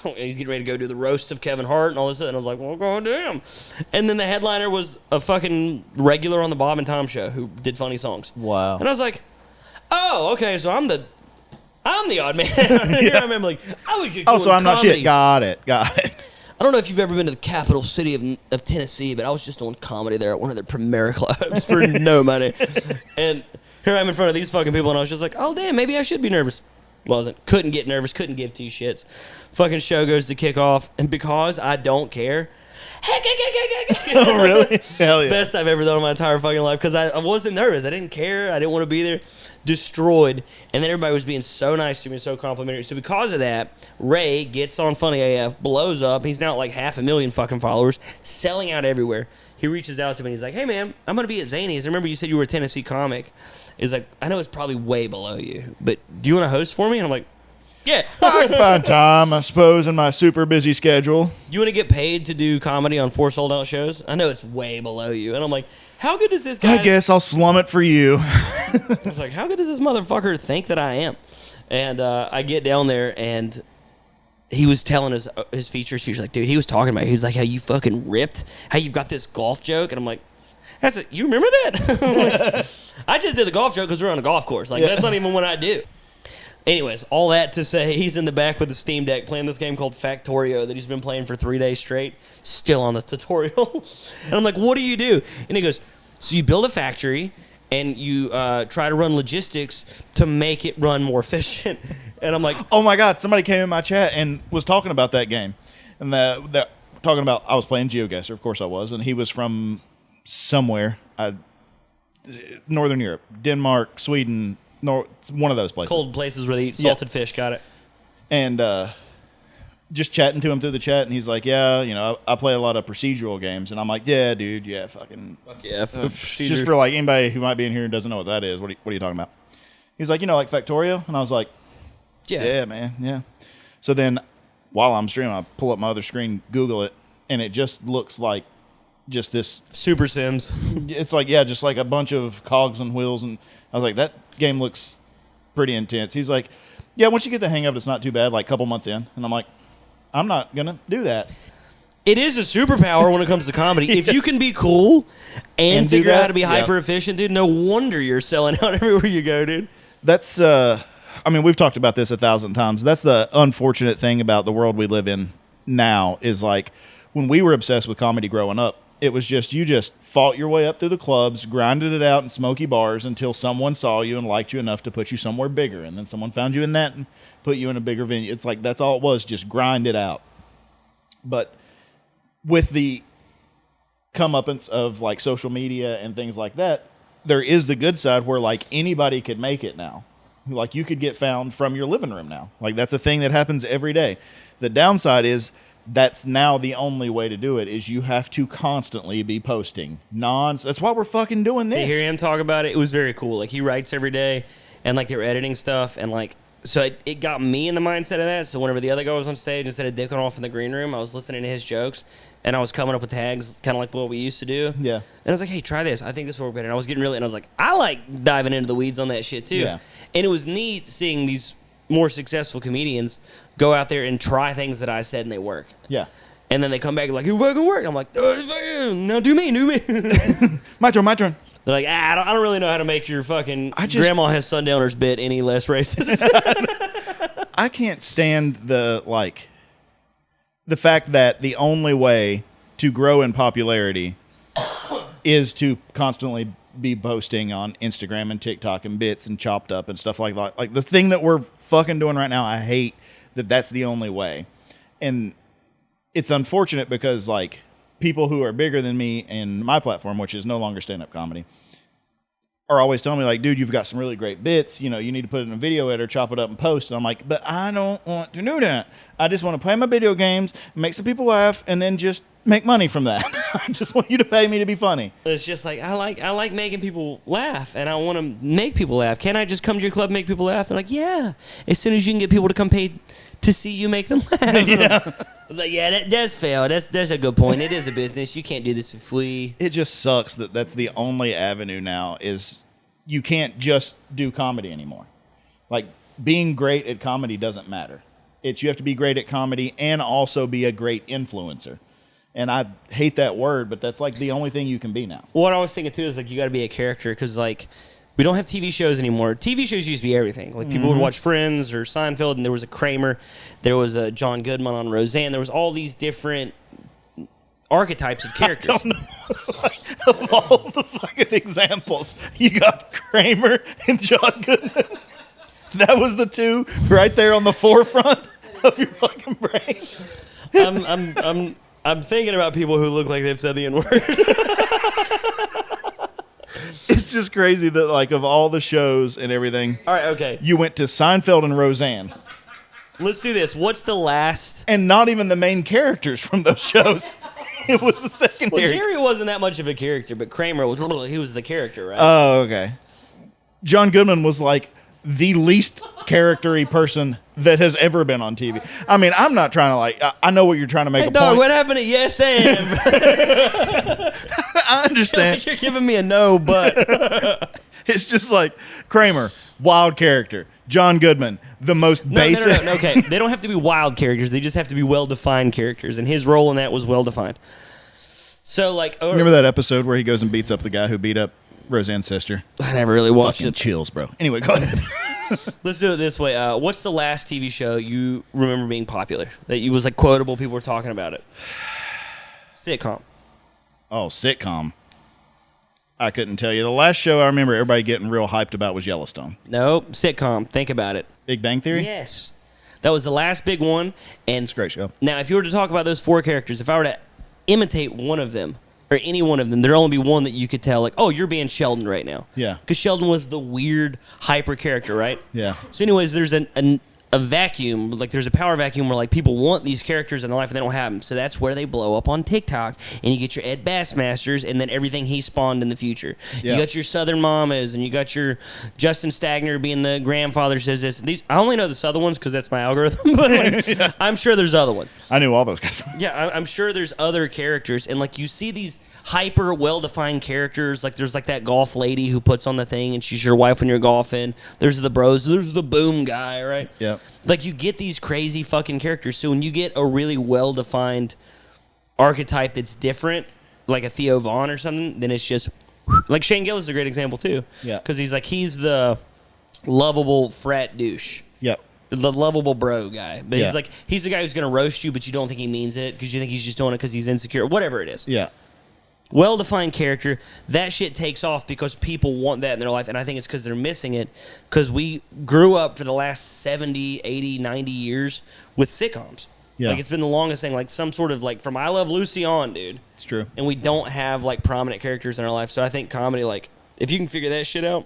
oh, he's getting ready to go do the roast of Kevin Hart and all this, and I was like, well, goddamn. And then the headliner was a fucking regular on the Bob and Tom show who did funny songs. Wow. And I was like, oh, okay, so I'm the odd man. Here I remember, like, I was just doing So I'm not comedy. shit. Got it. I don't know if you've ever been to the capital city of Tennessee, but I was just doing comedy there at one of their premier clubs for no money. And here I'm in front of these fucking people, and I was just like, oh, damn, maybe I should be nervous. Wasn't. Couldn't get nervous. Couldn't give 2 shits. Fucking show goes to kick off, and because I don't care, Oh, really? Hell yeah. best I've ever done in my entire fucking life, because I wasn't nervous. I didn't care. I didn't want to be there. Destroyed. And then everybody was being so nice to me, so complimentary. So because of that, Ray gets on Funny AF, blows up. He's now at like 500,000 fucking followers, selling out everywhere. He reaches out to me, and he's like, hey, man, I'm going to be at Zany's. I remember you said you were a Tennessee comic. He's like, I know it's probably way below you, but do you want to host for me? And I'm like, Yeah. I can find time, I suppose, in my super busy schedule. You want to get paid to do comedy on 4 sold-out shows? I know it's way below you. And I'm like, how good does this guy... I guess I'll slum it for you. I was like, how good does this motherfucker think that I am? And I get down there, and he was telling his features. He was like, dude, he was talking about it. He was like, how you fucking ripped, how you've got this golf joke. And I'm like, you remember that? Like, I just did the golf joke because we're on a golf course. Like, that's not even what I do. Anyways, all that to say, he's in the back with the Steam Deck playing this game called Factorio that he's been playing for 3 days straight, still on the tutorial. And I'm like, what do you do? And he goes, so you build a factory and you try to run logistics to make it run more efficient. And I'm like, oh my God, somebody came in my chat and was talking about that game. And talking about, I was playing GeoGuessr, of course I was, and he was from somewhere, Northern Europe, Denmark, Sweden, one of those places. Cold places where they eat salted fish, got it. And just chatting to him through the chat, and he's like, yeah, I play a lot of procedural games. And I'm like, yeah, dude, yeah, fucking. Fuck yeah. Just for like anybody who might be in here and doesn't know what that is, what are you talking about? He's like, like Factorio? And I was like, yeah, man, yeah. So then while I'm streaming, I pull up my other screen, Google it, and it just looks like just this. Super Sims. It's like, yeah, just like a bunch of cogs and wheels. And I was like, that game looks pretty intense. He's like, yeah, once you get the hang of it, it's not too bad, like a couple months in. And I'm like, I'm not going to do that. It is a superpower when it comes to comedy. If you can be cool and figure out how to be hyper efficient, dude, no wonder you're selling out everywhere you go, dude. That's, we've talked about this 1,000 times. That's the unfortunate thing about the world we live in now is like when we were obsessed with comedy growing up, it was just, you just fought your way up through the clubs, grinded it out in smoky bars until someone saw you and liked you enough to put you somewhere bigger. And then someone found you in that and put you in a bigger venue. It's like, that's all it was, just grind it out. But with the comeuppance of like social media and things like that, there is the good side where like anybody could make it now. Like you could get found from your living room now. Like that's a thing that happens every day. The downside is that's now the only way to do it is you have to constantly be posting that's why we're fucking doing this. To hear him talk about it, it was very cool. Like he writes every day and like they're editing stuff and like, so it got me in the mindset of that. So whenever the other guy was on stage, instead of dicking off in the green room, I was listening to his jokes and I was coming up with tags kind of like what we used to do. Yeah. And I was like, hey, try this. I think this will work better. And I was getting really, and I was like, I like diving into the weeds on that shit too. Yeah. And it was neat seeing these more successful comedians go out there and try things that I said and they work. Yeah. And then they come back like, it fucking worked. I'm like, no, do me. My turn. They're like, I don't really know how to make your fucking Grandma Has Sundowners bit any less racist. I can't stand the fact that the only way to grow in popularity is to constantly be posting on Instagram and TikTok and bits and chopped up and stuff like that. Like the thing that we're fucking doing right now, I hate that that's the only way. And it's unfortunate because like people who are bigger than me and my platform, which is no longer stand-up comedy, are always telling me like, dude, you've got some really great bits. You need to put it in a video editor, chop it up and post. And I'm like, but I don't want to do that. I just want to play my video games, make some people laugh, and then just make money from that. I just want you to pay me to be funny. It's just like, I like making people laugh, and I want to make people laugh. Can I just come to your club and make people laugh? They're like, yeah. As soon as you can get people to come pay to see you make them laugh. Yeah. I was like, yeah, that does fail. That's a good point. It is a business. You can't do this for free. It just sucks that that's the only avenue now is you can't just do comedy anymore. Like being great at comedy doesn't matter. You have to be great at comedy and also be a great influencer. And I hate that word, but that's like the only thing you can be now. What I was thinking too is like you got to be a character because like we don't have TV shows anymore. TV shows used to be everything. Like people would watch Friends or Seinfeld, and there was a Kramer, there was a John Goodman on Roseanne. There was all these different archetypes of characters. I don't know. Of all the fucking examples, you got Kramer and John Goodman. That was the two right there on the forefront of your fucking brain. I'm thinking about people who look like they've said the N-word. It's just crazy that like of all the shows and everything. All right, okay. You went to Seinfeld and Roseanne. Let's do this. What's the last? And not even the main characters from those shows. It was the secondary. Well, Jerry wasn't that much of a character, but Kramer was the character, right? Oh, okay. John Goodman was like the least character-y person that has ever been on TV. I mean, I'm not trying to like. I know what you're trying to make Hey, a dog, point. what happened to Yes and? I understand. You're giving me a no, but It's just like Kramer, wild character. John Goodman, the most basic. No. Okay, they don't have to be wild characters. They just have to be well-defined characters, and his role in that was well-defined. So, like, Remember that episode where he goes and beats up the guy who beat up Roseanne's sister? I never really watched Fucking it. chills, bro. Anyway, go ahead. Let's do it this way. What's the last TV show you remember being popular that you was like quotable? People were talking about it. Sitcom. Oh, sitcom. I couldn't tell you. The last show I remember everybody getting real hyped about was Yellowstone. Nope. Sitcom. Think about it. Big Bang Theory? Yes. That was the last big one. And It's a great show. now, if you were to talk about those four characters, if I were to imitate one of them, or any one of them, there'd only be one that you could tell, like, oh, you're being Sheldon right now. Yeah. Because Sheldon was the weird, hyper character, right? Yeah. So anyways, there's a vacuum, like there's a power vacuum where like people want these characters in their life and they don't have them. So that's where they blow up on TikTok, and you get your Ed Bassmasters and then everything he spawned in the future. Yeah. You got your Southern Mamas, and you got your Justin Stagner being the grandfather says this. These I only know the Southern ones because that's my algorithm, but like, I'm sure there's other ones. I knew all those guys. Yeah, I'm sure there's other characters, and like you see these hyper well-defined characters. Like there's like that golf lady who puts on the thing, and she's your wife when you're golfing. There's the bros. There's the boom guy, right? Yep. Like you get these crazy fucking characters. So when you get a really well-defined archetype that's different, like a Theo Vaughn or something, then it's just like Shane Gillis is a great example too. Yeah. Because he's the lovable frat douche. Yep. The lovable bro guy, but Yeah. he's the guy who's gonna roast you, but you don't think he means it because you think he's just doing it because he's insecure, whatever it is. Yeah. Well-defined character, that shit takes off because people want that in their life, and I think it's because they're missing it because we grew up for the last 70, 80, 90 years with sitcoms. Yeah. Like, it's been the longest thing, like some sort of, like, from I Love Lucy on, dude. It's true. And we don't have, like, prominent characters in our life, so I think comedy, like, if you can figure that shit out.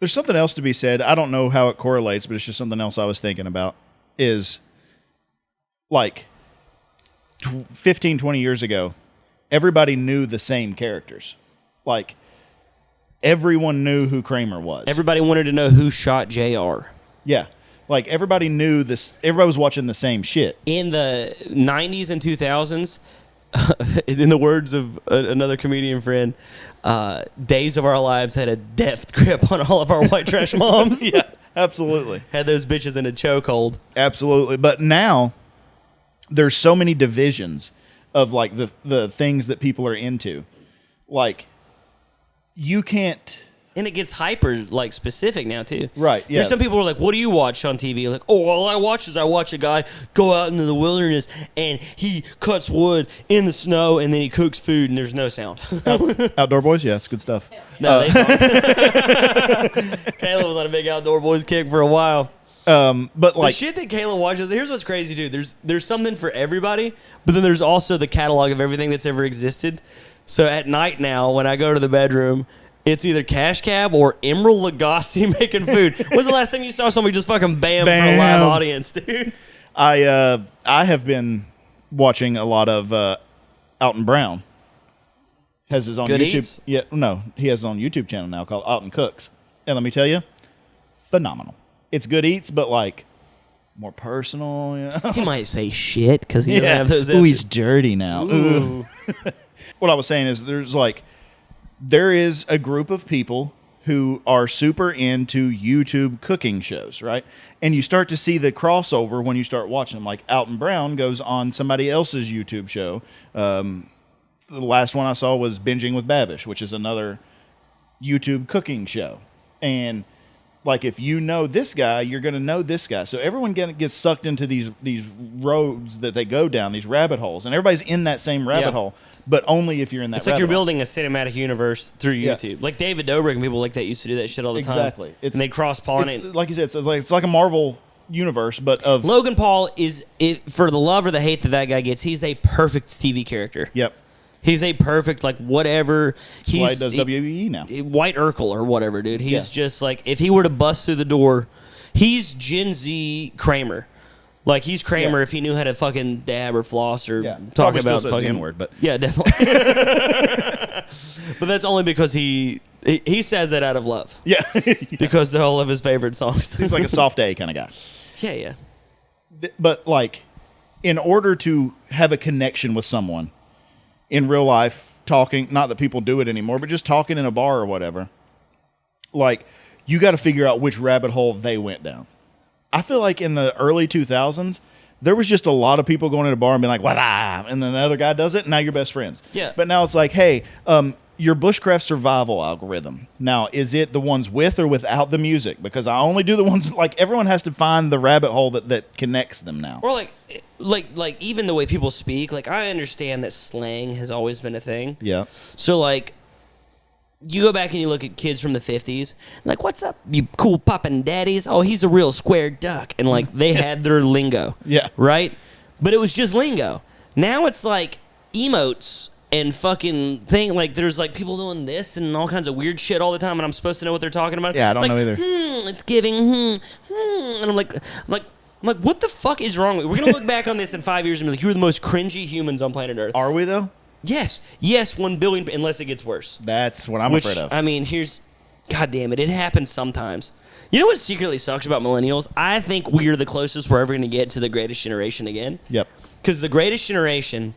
There's something else to be said. I don't know how it correlates, but it's just something else I was thinking about. Is like 15, 20 years ago, everybody knew the same characters. Like, everyone knew who Kramer was. Everybody wanted to know who shot JR. Yeah. Like, everybody knew this. Everybody was watching the same shit. In the 90s and 2000s, in the words of another comedian friend, Days of Our Lives had a deft grip on all of our white trash moms. Yeah, absolutely. Had those bitches in a chokehold. Absolutely. But now, there's so many divisions of, like, the things that people are into. Like, you can't... And it gets hyper, like, specific now, too. Right, yeah. There's some people who are like, what do you watch on TV? Like, oh, all I watch a guy go out into the wilderness and he cuts wood in the snow and then he cooks food and there's no sound. Outdoor Boys? Yeah, it's good stuff. No, they don't. Kayla was on a big Outdoor Boys kick for a while. But, The like... shit that Kayla watches, here's what's crazy, dude. There's something for everybody, but then there's also the catalog of everything that's ever existed. So at night now, when I go to the bedroom, it's either Cash Cab or Emerald Lagasse making food. When's the last time you saw somebody just fucking bam for a live audience, dude? I have been watching a lot of Alton Brown. Has his own Good YouTube. Eats? Yeah, no, he has his own YouTube channel now called Alton Cooks. And let me tell you, phenomenal. It's Good Eats, but like more personal. You know? He might say shit because he doesn't have those. Ooh, he's dirty now. Ooh. What I was saying is there is a group of people who are super into YouTube cooking shows, right? And you start to see the crossover when you start watching them. Like Alton Brown goes on somebody else's YouTube show. The last one I saw was Binging with Babish, which is another YouTube cooking show. And like, if you know this guy, you're going to know this guy. So everyone gets sucked into these roads that they go down, these rabbit holes. And everybody's in that same rabbit hole, but only if you're in that It's like you're rabbit hole. building a cinematic universe through YouTube. Like David Dobrik and people like that used to do that shit all the time. Exactly. And they cross-pollinate. Like you said, it's like a Marvel universe, but of... Logan Paul is, for the love or the hate that guy gets, he's a perfect TV character. Yep. He's a perfect, like, whatever. That's why he does WWE now. White Urkel or whatever, dude. He's just like, if he were to bust through the door, he's Gen Z Kramer. Like, he's Kramer if he knew how to fucking dab or floss or talk Probably about still says the N-word, but... Yeah, definitely. But that's only because he says that out of love. Yeah. Because all of his favorite songs. He's like a soft A kind of guy. Yeah. But like, in order to have a connection with someone in real life, talking, not that people do it anymore, but just talking in a bar or whatever, like, you got to figure out which rabbit hole they went down. I feel like in the early 2000s, there was just a lot of people going in a bar and being like, "Wah!" And then the other guy does it, and now you're best friends. Yeah. But now it's like, hey, your bushcraft survival algorithm. Now, is it the ones with or without the music? Because I only do the ones, like, everyone has to find the rabbit hole that connects them now. Or like even the way people speak. Like, I understand that slang has always been a thing. Yeah. So like, you go back and you look at kids from the 50s, like, what's up, you cool poppin' daddies? Oh, he's a real square duck. And, like, they had their lingo. Yeah. Right? But it was just lingo. Now it's, like, emotes and fucking thing. Like, there's, like, people doing this and all kinds of weird shit all the time, and I'm supposed to know what they're talking about. Yeah, I don't know either. It's giving, And I'm like, what the fuck is wrong with you? We're going to look back on this in 5 years and be like, you're the most cringy humans on planet Earth. Are we, though? Yes, 1 billion, unless it gets worse. That's what I'm afraid of. I mean, God damn it happens sometimes. You know what secretly sucks about millennials? I think we are the closest we're ever going to get to the greatest generation again. Yep. Because the greatest generation,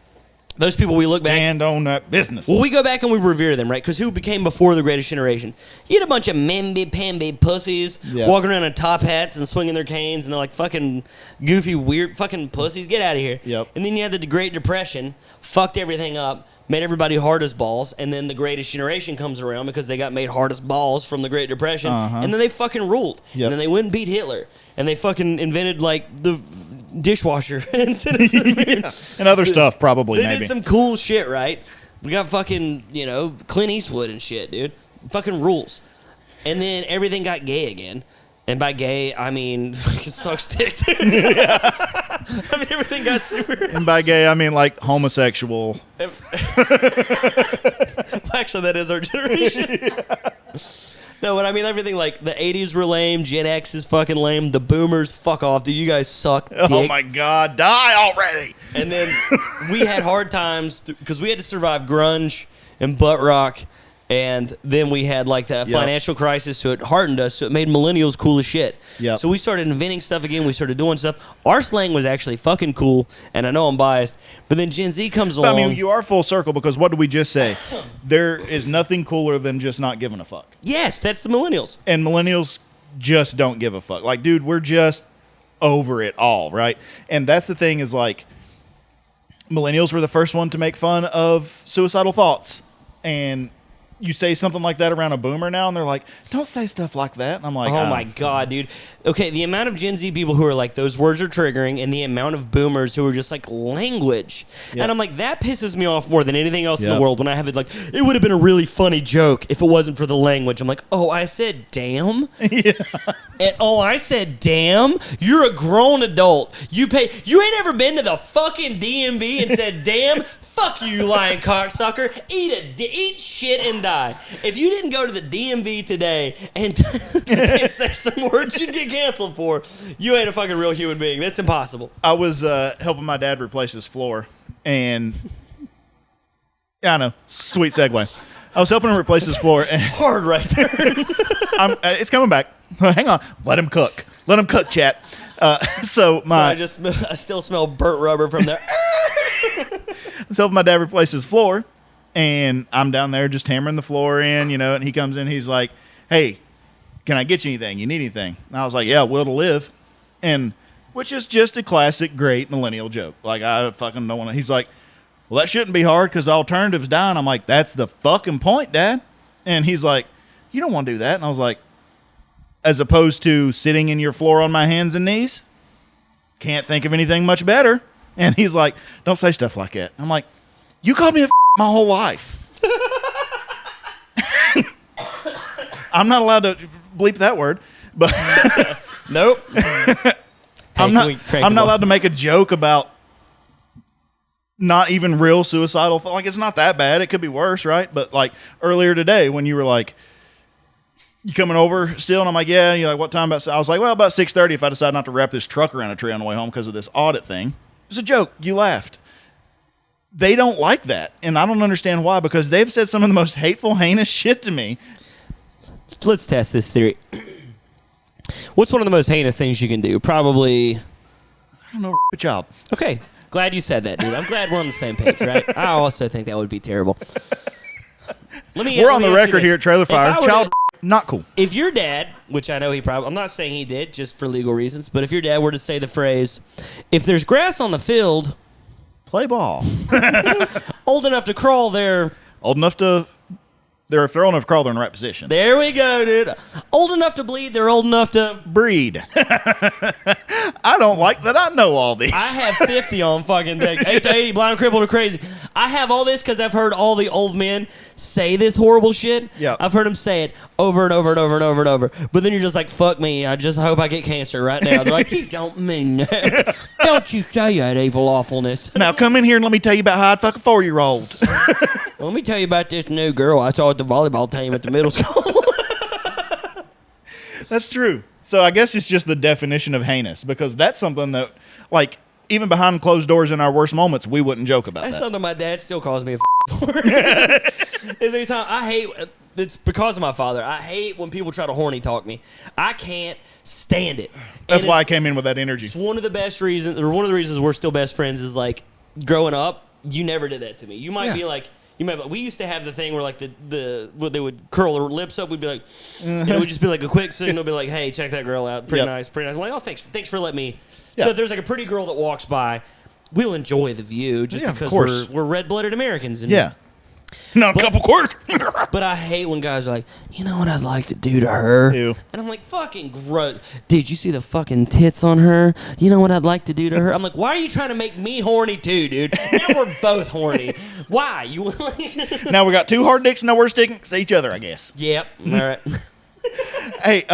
those people we look back. Stand on that business. Well, we go back and we revere them, right? Because who became before the greatest generation? You had a bunch of mamby-pamby pussies walking around in top hats and swinging their canes, and they're like fucking goofy, weird fucking pussies. Get out of here. Yep. And then you had the Great Depression, fucked everything up, made everybody hard as balls, and then the greatest generation comes around because they got made hard as balls from the Great Depression, and then they fucking ruled. Yep. And then they went and beat Hitler, and they fucking invented, like, the dishwasher instead of and other stuff, probably, they maybe. did some cool shit, right? We got fucking, Clint Eastwood and shit, dude. Fucking rules. And then everything got gay again. And by gay, I mean, fucking sucks dick, dude. I mean, everything got super... And by gay, I mean, like, homosexual. Actually, that is our generation. No, but I mean, everything, like, the 80s were lame, Gen X is fucking lame, the boomers, fuck off, dude, you guys suck dick. Oh, my God, die already! And then we had hard times, because we had to survive grunge and butt rock, and then we had, like, that financial crisis, so it hardened us, so it made millennials cool as shit. Yep. So we started inventing stuff again, we started doing stuff. Our slang was actually fucking cool, and I know I'm biased, but then Gen Z comes along. I mean, you are full circle, because what did we just say? There is nothing cooler than just not giving a fuck. Yes, that's the millennials. And millennials just don't give a fuck. Like, dude, we're just over it all, right? And that's the thing is, like, millennials were the first one to make fun of suicidal thoughts. And you say something like that around a boomer now, and they're like, don't say stuff like that. And I'm like, oh my God, dude. Okay, the amount of Gen Z people who are like, those words are triggering, and the amount of boomers who are just like, language. Yep. And I'm like, that pisses me off more than anything else in Yep. the world when I have it like, it would have been a really funny joke if it wasn't for the language. I'm like, oh, I said damn? Yeah. And, oh, I said damn? You're a grown adult. You ain't ever been to the fucking DMV and said damn? Fuck you, lying cocksucker. Eat shit and die. If you didn't go to the DMV today and say some words you'd get canceled for, you ain't a fucking real human being. That's impossible. I was helping my dad replace his floor, and yeah, I know, sweet segue. I was helping him replace his floor, and Hard right there. it's coming back. Hang on, let him cook. Let him cook, chat. So I still smell burnt rubber from there. I was helping my dad replace his floor, and I'm down there just hammering the floor in, and he comes in, he's like, hey, can I get you anything? You need anything? And I was like, yeah, will to live. And which is just a classic, great millennial joke. Like, I fucking don't want to. He's like, well, that shouldn't be hard because the alternative's dying. I'm like, that's the fucking point, Dad. And he's like, you don't want to do that. And I was like, as opposed to sitting in your floor on my hands and knees? Can't think of anything much better. And he's like, don't say stuff like that. I'm like, you called me a my whole life. I'm not allowed to bleep that word, but Nope. I'm not allowed to make a joke about not even real suicidal. Like, it's not that bad. It could be worse, right? But like earlier today when you were like, you coming over still? And I'm like, yeah. And you're like, what time? I was like, well, about 6:30 if I decide not to wrap this truck around a tree on the way home because of this audit thing. It was a joke. You laughed. They don't like that. And I don't understand why, because they've said some of the most hateful, heinous shit to me. Let's test this theory. What's one of the most heinous things you can do? Probably. I don't know. Good job. Okay. Glad you said that, dude. I'm glad we're on the same page, right? I also think that would be terrible. We're on the record here at Trailer Fire. Child, not cool. If your dad, which I know he probably, I'm not saying he did, just for legal reasons, but if your dad were to say the phrase, if there's grass on the field, play ball. old enough to crawl there. Old enough to. If they're old enough to crawl, they're in the right position. There we go, dude. Old enough to bleed, they're old enough to breed. I don't like that I know all these. I have 50 on fucking thing. 8 to 80, blind, crippled, or crazy. I have all this because I've heard all the old men say this horrible shit. Yeah. I've heard them say it over and over and over and over and over. But then you're just like, fuck me. I just hope I get cancer right now. They're like, you don't mean that. Don't you say that evil awfulness. Now come in here and let me tell you about how I'd fuck a 4-year-old. Let me tell you about this new girl I saw at the volleyball team at the middle school. That's true. So I guess it's just the definition of heinous, because that's something that, like, even behind closed doors in our worst moments, we wouldn't joke about That's that. something my dad still calls me a is anytime I hate, it's because of my father. I hate when people try to horny talk me. I can't stand it. That's why I came in with that energy. It's one of the best reasons, or one of the reasons we're still best friends is, like, growing up, you never did that to me. You might be like, we used to have the thing where, like, what they would curl their lips up. We'd be like, and it would just be like a quick signal, be like, hey, check that girl out. Pretty nice, pretty nice. I'm like, oh, thanks for letting me. Yeah. So if there's like a pretty girl that walks by, we'll enjoy the view just because we're red-blooded Americans. And, a couple quarts. But I hate when guys are like, you know what I'd like to do to her? Ew. And I'm like, fucking gross. Dude, you see the fucking tits on her? You know what I'd like to do to her? I'm like, why are you trying to make me horny too, dude? Now we're both horny. Why? Now we got two hard dicks and now we're sticking to each other, I guess. Yep. All right. Hey,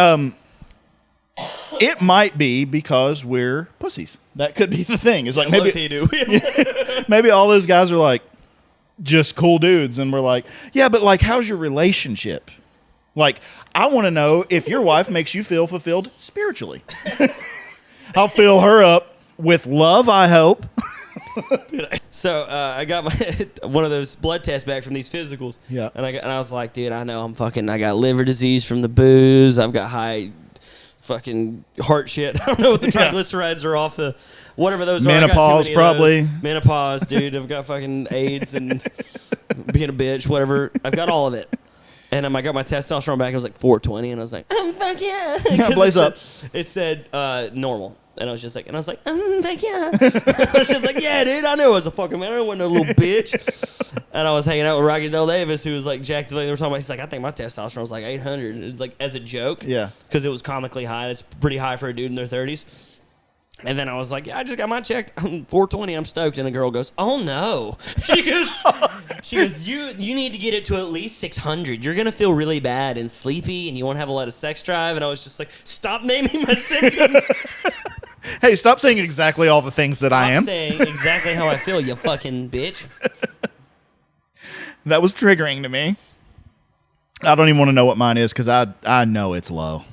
it might be because we're pussies. That could be the thing. It's like maybe all those guys are like just cool dudes, and we're like, yeah, but like, how's your relationship? Like, I want to know if your wife makes you feel fulfilled spiritually. I'll fill her up with love, I hope. So I got one of those blood tests back from these physicals. Yeah. And I was like, dude, I know I got liver disease from the booze. I've got high fucking heart shit. I don't know what the triglycerides are off the whatever those menopause, are. Probably. Menopause, dude. I've got fucking AIDS and being a bitch, whatever. I've got all of it. And I got my testosterone back. It was like 420, and I was like, fuck yeah. Blaze up. It said normal. And I was just like, fuck yeah. I was just like, yeah, dude, I knew I was a fucking man. I wasn't no little bitch. And I was hanging out with Rocky Del Davis, who was like jacked. They were talking about, he's like, I think my testosterone was like 800. It's like as a joke. Yeah. Because it was comically high. It's pretty high for a dude in their 30s. And then I was like, yeah, I just got mine checked. I'm 420. I'm stoked. And the girl goes, oh, no. She goes, you need to get it to at least 600. You're going to feel really bad and sleepy, and you won't have a lot of sex drive. And I was just like, stop naming my symptoms. Hey, stop saying exactly all the things that I am. Stop saying exactly how I feel, you fucking bitch. That was triggering to me. I don't even want to know what mine is, because I know it's low.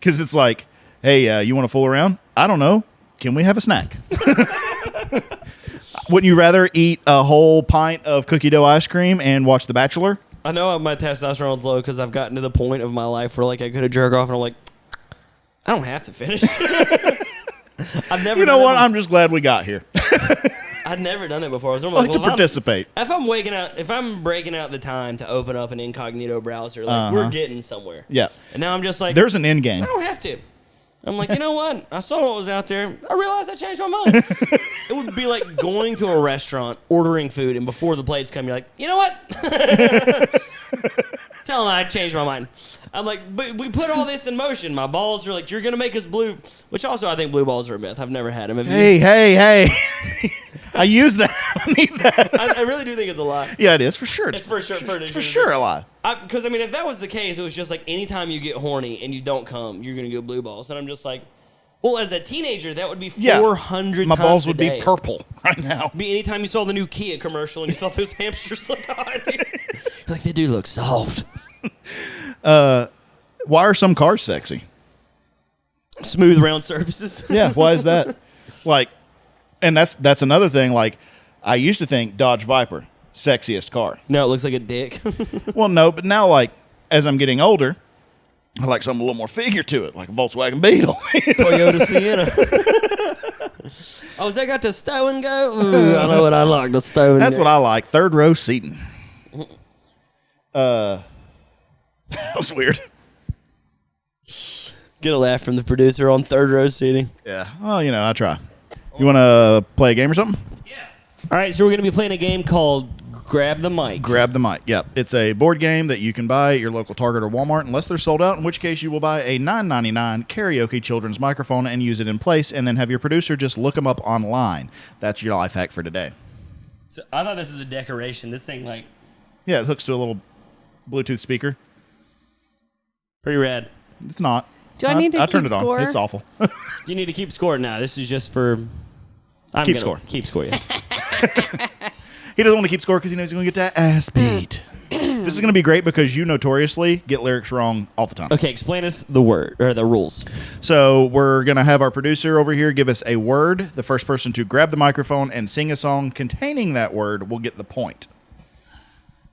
Because it's like, hey, you want to fool around? I don't know. Can we have a snack? Wouldn't you rather eat a whole pint of cookie dough ice cream and watch The Bachelor? I know my testosterone's low because I've gotten to the point of my life where like I could have jerked off and I'm like, I don't have to finish. I've never. You know what? I'm just glad we got here. I'd never done it before. I was I like to participate. If I'm breaking out the time to open up an incognito browser, like we're getting somewhere. Yeah. And now I'm just like, there's an end game. I don't have to. I'm like, you know what? I saw what was out there. I realized I changed my mind. It would be like going to a restaurant, ordering food, and before the plates come, you're like, you know what? Tell them I changed my mind. I'm like, but we put all this in motion. My balls are like, you're going to make us blue. Which also, I think blue balls are a myth. I've never had them. Hey. I use that. I need that. I really do think it's a lie. Yeah, it is. For sure. It's for sure. For sure a lie. Because, I mean, if that was the case, it was just like anytime you get horny and you don't come, you're going to go blue balls. And I'm just like, well, as a teenager, that would be 400 My times balls a would day. be purple right now. It'd be anytime you saw the new Kia commercial and you thought those hamsters look hot. You're like, they do look soft. Why are some cars sexy? Smooth round surfaces. Yeah, why is that? Like, and that's another thing. Like, I used to think Dodge Viper, sexiest car. No, it looks like a dick. Well, no, but now, like, as I'm getting older, I like something a little more figure to it, like a Volkswagen Beetle. Toyota Sienna. Oh, has that got to stow and go? Ooh, I know what I like, the stow and That's go. what I like. Third row seating. That was weird. Get a laugh from the producer on third row seating. Yeah. Well, you know, I try. You want to play a game or something? All right, so we're going to be playing a game called Grab the Mic. Grab the Mic. Yep. It's a board game that you can buy at your local Target or Walmart unless they're sold out, in which case you will buy a $9.99 karaoke children's microphone and use it in place, and then have your producer just look them up online. That's your life hack for today. So I thought this was a decoration. This thing, like, Yeah, it hooks to a little Bluetooth speaker. pretty rad. It's not. Do I need to I turned keep it on. score? It's awful. You need to keep score now. This is just for... I'm Keep gonna score. Keep score, yeah. He doesn't want to keep score because he knows he's going to get that ass beat. This is going to be great because you notoriously get lyrics wrong all the time. Okay, explain us the word, or the rules. So we're going to have our producer over here give us a word. The first person to grab the microphone and sing a song containing that word will get the point.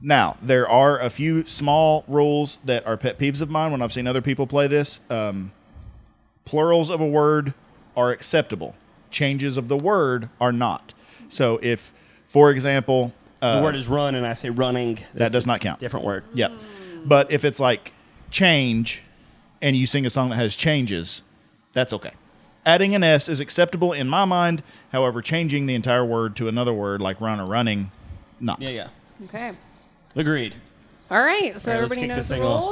Now, there are a few small rules that are pet peeves of mine when I've seen other people play this. Plurals of a word are acceptable. Changes of the word are not. So if, for example... The word is run, and I say running. That does not count. Different word. Yep. But if it's like change and you sing a song that has changes, that's okay. Adding an S is acceptable in my mind. However, changing the entire word to another word like run or running, not. Yeah, yeah. Okay. Agreed. All right. So All right, let's everybody kick knows this the thing off.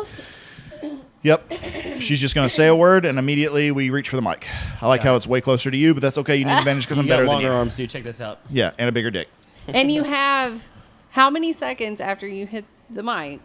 rules. Yep. She's just going to say a word and immediately we reach for the mic. I like how it's way closer to you, but that's okay. You need advantage because I'm You got better than longer you. arms, dude. Check this out. Yeah, and a bigger dick. And you have how many seconds after you hit the mic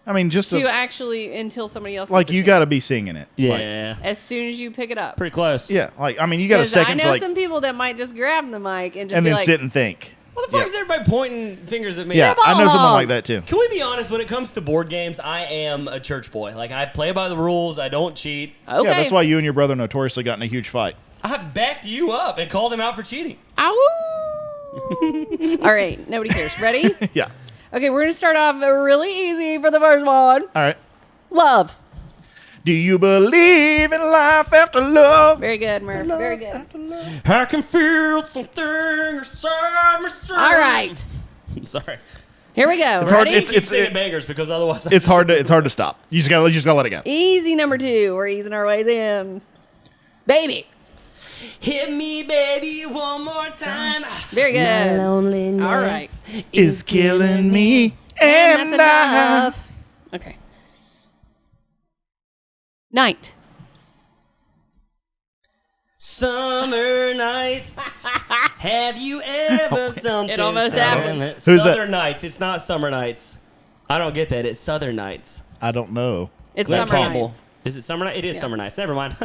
I mean, just to actually until somebody else like gets a you got to chance? be singing it. Yeah. As soon as you pick it up. Pretty close. Yeah, like I mean, you got a Because I second know to like, some people that might just grab the mic and just and be then like, sit and think. What the fuck Yeah. is everybody pointing fingers at me? Yeah, I know someone hog. like that too. Can we be honest? When it comes to board games, I am a church boy. Like, I play by the rules. I don't cheat. okay. Yeah, that's why you and your brother notoriously got in a huge fight. I backed you up and called him out for cheating. Ow! All right, nobody cares. Ready? Yeah. Okay, we're gonna start off really easy for the first one. All right. Love. Do you believe in life after love? Very good, Murph. Very good. I can feel something inside me. All right, I'm sorry. here we go. It's hard- Ready? it's- Keep singing bangers because otherwise It's hard to stop. You just gotta let it go. Easy number 2. We're easing our ways in. Baby. hit me, baby, one more time. Very good. Loneliness All right. Is killing me, And and that's I. enough. Okay. Night. Summer nights. Have you ever something? It almost happened. Who's that? Southern nights. It's not summer nights. I don't get that. It's Southern nights. I don't know. It's Glenn summer Campbell. nights. Is it summer night? It is Yeah. summer nights. Never mind.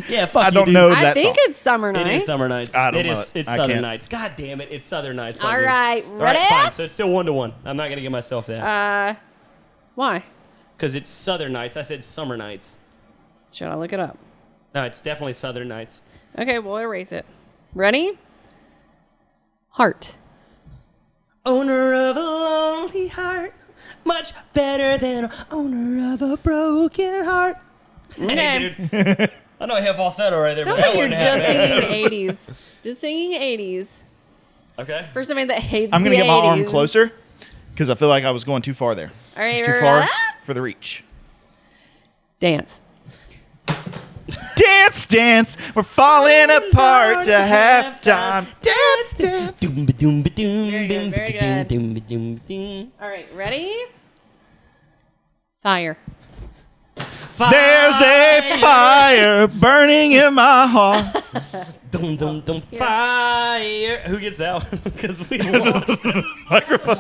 Yeah, fuck I you, don't dude. know I that think song. it's summer nights. It is summer nights. I don't It know is. it. It's I Southern can't. nights. God damn it! It's Southern nights. All fuck you. right, All right, ready? fine. So it's still 1-1. I'm not gonna give myself that Why? because it's Southern nights. I said summer nights. Should I look it up? No, it's definitely Southern nights. Okay, we'll erase it. Ready? Heart. Owner of a lonely heart, much better than owner of a broken heart. Okay. Hey, dude. I know I have falsetto right there, Sounds but that like you're wouldn't just happen. singing 80s. Just singing 80s. Okay. For somebody that hates I'm gonna the get my arm 80s. closer because I feel like I was going too far there. All right, It's too we're far up. for the reach. Dance. Dance, dance, we're falling apart to halftime. Dance, dance. Very good, very good. All right, ready? Fire. There's a fire burning in my heart. Dum, dum, dum, fire. Who gets that one? Because we lost. Microphone.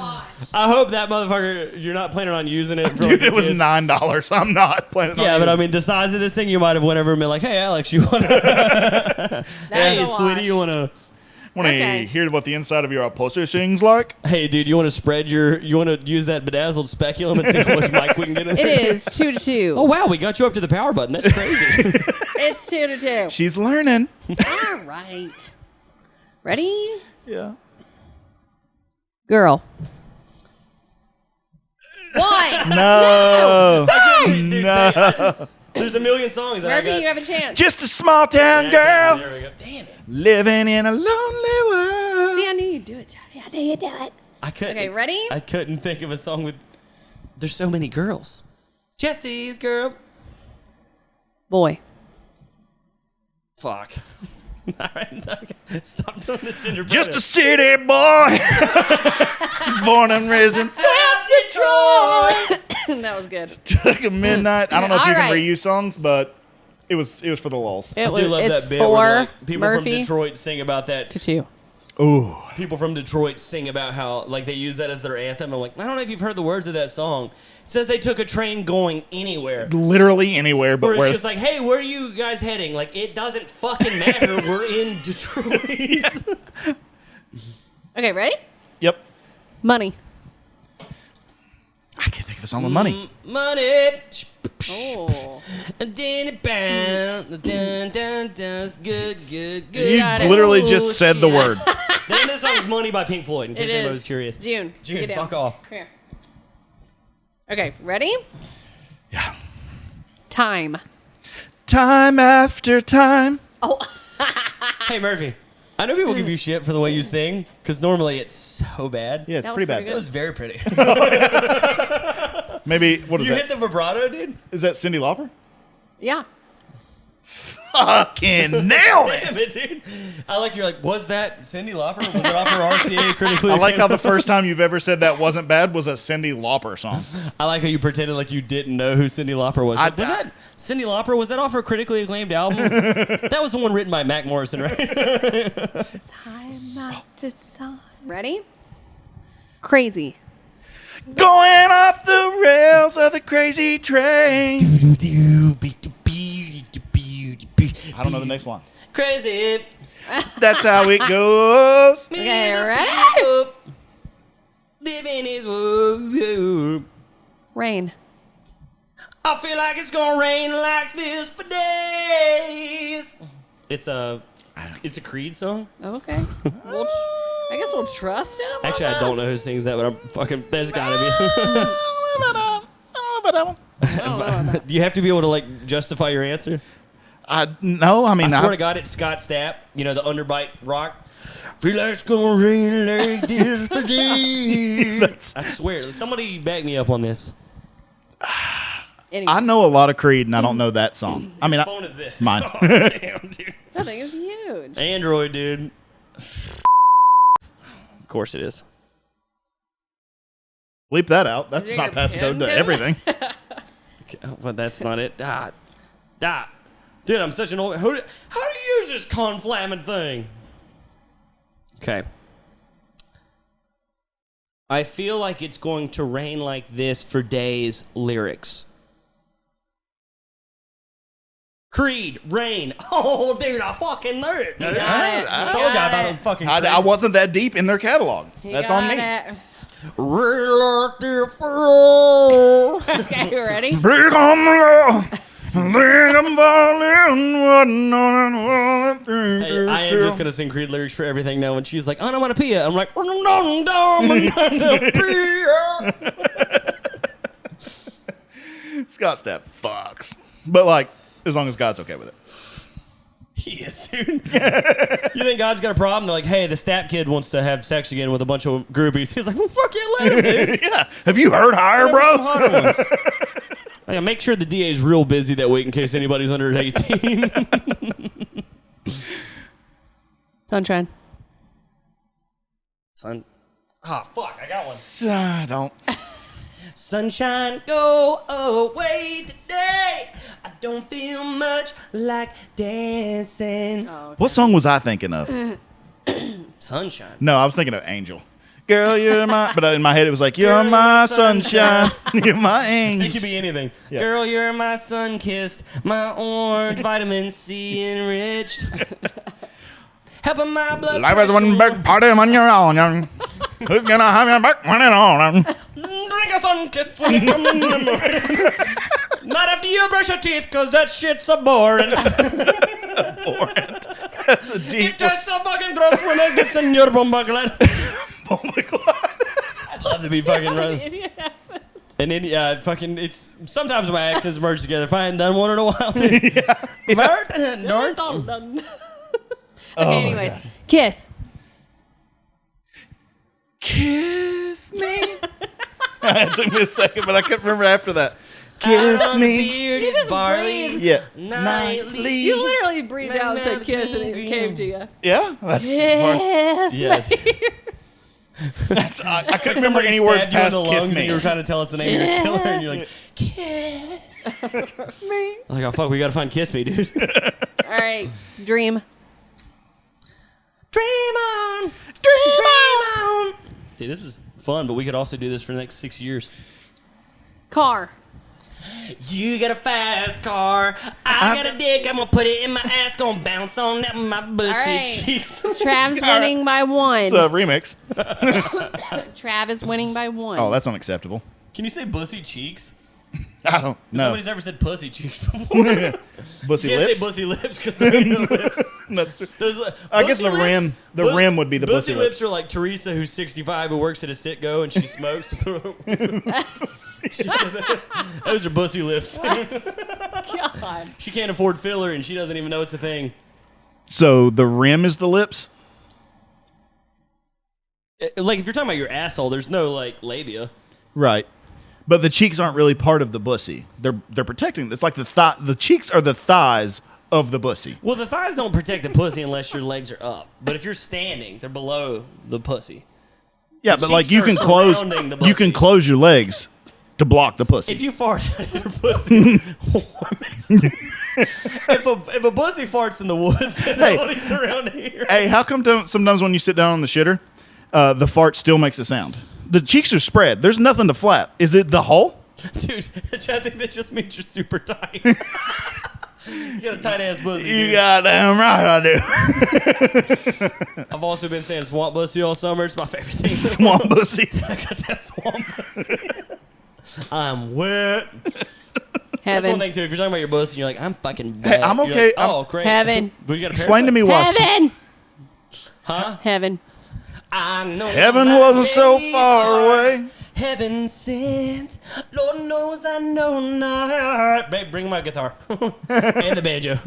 I hope that motherfucker, you're not planning on using it for Dude, like it was kids. $9. I'm not planning on Yeah, but using I mean, the size of this thing, you might have went over and been like, "Hey, Alex, you wanna? Hey, a lot. sweetie, you wanna? Want to Okay. hear what the inside of your pussy sings like? Hey, dude, you wanna spread your? You wanna use that bedazzled speculum and see how much mic we can get in It there? is 2-2. Oh wow, we got you up to the power button. That's crazy. It's 2-2. She's learning. All right. Ready? Yeah. Girl. One. No. No. There's a million songs that Murphy, I got. you have a chance. Just a small town girl There we go. Damn it. living in a lonely world. See, I knew you'd do it, Johnny. I knew you'd do it. I couldn't. Okay, ready? I couldn't think of a song with. There's so many girls. Jesse's girl. Boy. Fuck. All right, okay. Stop doing the gingerbread. Just a city boy, born and raised in South Detroit. That was good. Took a midnight. I don't know if you All can right. reuse songs, but it was for the lulz. I do love it's that bit 4, where like, people Murphy, from Detroit sing about that. to 2. Ooh, People from Detroit sing about how like they use that as their anthem. I'm like, I don't know if you've heard the words of that song. It says they took a train going anywhere. literally anywhere, but Where where it's just like, hey, where are you guys heading? Like, it doesn't fucking matter. We're in Detroit. Okay, ready? Yep. Money. I can't think of a song with money. Money. Oh. Dun, dun, dun, dun, good, good, good. You got it. literally just said the word. The name of this song is Money by Pink Floyd, in case It anybody is. was curious. June. June, get down. fuck off. Here. Okay, ready? Yeah. Time. Time after time. Oh. Hey, Murphy. I know people give you shit for the way you sing, because normally it's so bad. Yeah, it's That was pretty bad. pretty It was very pretty. Maybe what is You that? hit the vibrato, dude? Is that Cyndi Lauper? Yeah. Fucking nailed it. Damn it, dude. I like you're like, was that Cyndi Lauper? Was it off her RCA critically? I like how the first time you've ever said that wasn't bad was a Cyndi Lauper song. I like how you pretended like you didn't know who Cyndi Lauper was. Like, was that Cyndi Lauper? Was that off her critically acclaimed album? That was the one written by Mac Morrison, right? Time after time. Ready? Crazy. Going off the rails of the crazy train. I don't know the next one. Crazy. That's how it goes. Okay, ready? Living is whoa. Rain. I feel like it's gonna rain like this for days. It's a Creed song. Okay. I guess we'll trust him. on Actually, I that. don't know who sings that, but I'm fucking. There's gotta be. Do you have to be able to like justify your answer? No, I mean, I swear to God, it's Scott Stapp. You know the underbite rock. Feel like it's gonna rain like this for days. I swear, somebody back me up on this. Anyways, I know a lot of Creed, and I don't know that song. I mean, What phone is this? mine. Oh, damn, dude. that thing is huge. Android, dude. Of course it is. Bleep that out. That's Is not your passcode pin to good? everything. But that's not it. Dude, I'm such an old. How do you use this conflamming thing? Okay. I feel like it's going to rain like this for days. Lyrics. Creed, rain. Oh, dude, I fucking knew it. Dude. I told you I thought it was fucking. I wasn't that deep in their catalog. That's on me. Okay, ready? Big on the law. Think I'm falling. Hey, I am just gonna sing Creed lyrics for everything now. And she's like, "I don't want to pee." I'm like, Scott Stapp fucks. But, like, as long as God's okay with it. He is, dude. You think God's got a problem? They're like, hey, the Stapp kid wants to have sex again with a bunch of groupies. He's like, well, fuck yeah, let him, dude. Yeah. Have you heard higher, Some bro? hotter ones. Hey, make sure the DA's real busy that week in case anybody's under 18. Sunshine. Fuck, I got one. I don't. Sunshine, go away today. I don't feel much like dancing. Oh, okay. What song was I thinking of? Sunshine. No, I was thinking of Angel. Girl, you're my... But in my head, it was like, you're my sunshine. You're my It angel. could be anything. Yeah. Girl, you're my sun-kissed, my orange, vitamin C enriched. Helping my blood Life is one big party on your own, young. Who's gonna have your back when it on? Drink a sun-kissed when you come in the morning. Not after you brush your teeth, cause that shit's so boring. That's a deep It tastes so fucking gross when it gets in your bumbucklet. Oh my God. I'd love to be fucking run. Idiot accent. And then, fucking, it's sometimes my accents merge together. If I hadn't done one in a while, dude. Vert and Dort. Okay, anyways. Kiss. Kiss me. It took me a second, but I couldn't remember after that. Kiss me. You just breathed. Yeah. Nightly. You literally breathed out and said kiss and it came to you. Yeah, that's Yes. Yeah. I couldn't remember any words past kiss me. You were trying to tell us the name of your killer, and you're like, kiss me. I'm like, oh fuck, we gotta find Kiss Me, dude. All right. Dream. Dream on, dream on. Dude, this is fun, but we could also do this for the next 6 years. Car. You got a fast car. I got a dick. I'm gonna put it in my ass. Gonna bounce on that my pussy right. cheeks. Trav's winning by 1. It's a remix. Trav is winning by 1. Oh, that's unacceptable. Can you say bussy cheeks? I don't know. Nobody's ever said pussy cheeks before. Bussy Can't lips. say bussy lips because there ain't no lips. That's true. Those, I guess bussy the rim would be the bussy lips are like Teresa, who's 65, who works at a Sitco and she smokes. Those are bussy lips. God. She can't afford filler and she doesn't even know it's a thing. So the rim is the lips? Like if you're talking about your asshole, there's no like labia. Right. But the cheeks aren't really part of the bussy. They're protecting. It's like the thigh. The cheeks are the thighs of the bussy. Well, the thighs don't protect the pussy unless your legs are up. But if you're standing, they're below the pussy. Yeah, The but like cheeks you are can close surrounding the you can bussy. close your legs to block the pussy. If you fart out of your pussy, what makes sense? if a pussy farts in the woods and Hey. nobody's around here. Hey, how come sometimes when you sit down on the shitter, the fart still makes a sound? The cheeks are spread. There's nothing to flap. Is it the hole? Dude, I think that just means you're super tight. You got a tight ass pussy. You Dude. goddamn right I do. I've also been saying swamp pussy all summer. It's my favorite thing. Swamp pussy. I got that swamp pussy. I'm wet. That's Heaven. one thing too. If you're talking about your pussy and you're like, I'm fucking Hey, wet. I'm You're okay. like, oh, great. Heaven. But you got a Explain to me why Heaven. Huh? Heaven. I know heaven my wasn't so days far are away. Heaven sent. Lord knows I know not. Babe, bring my guitar and the banjo.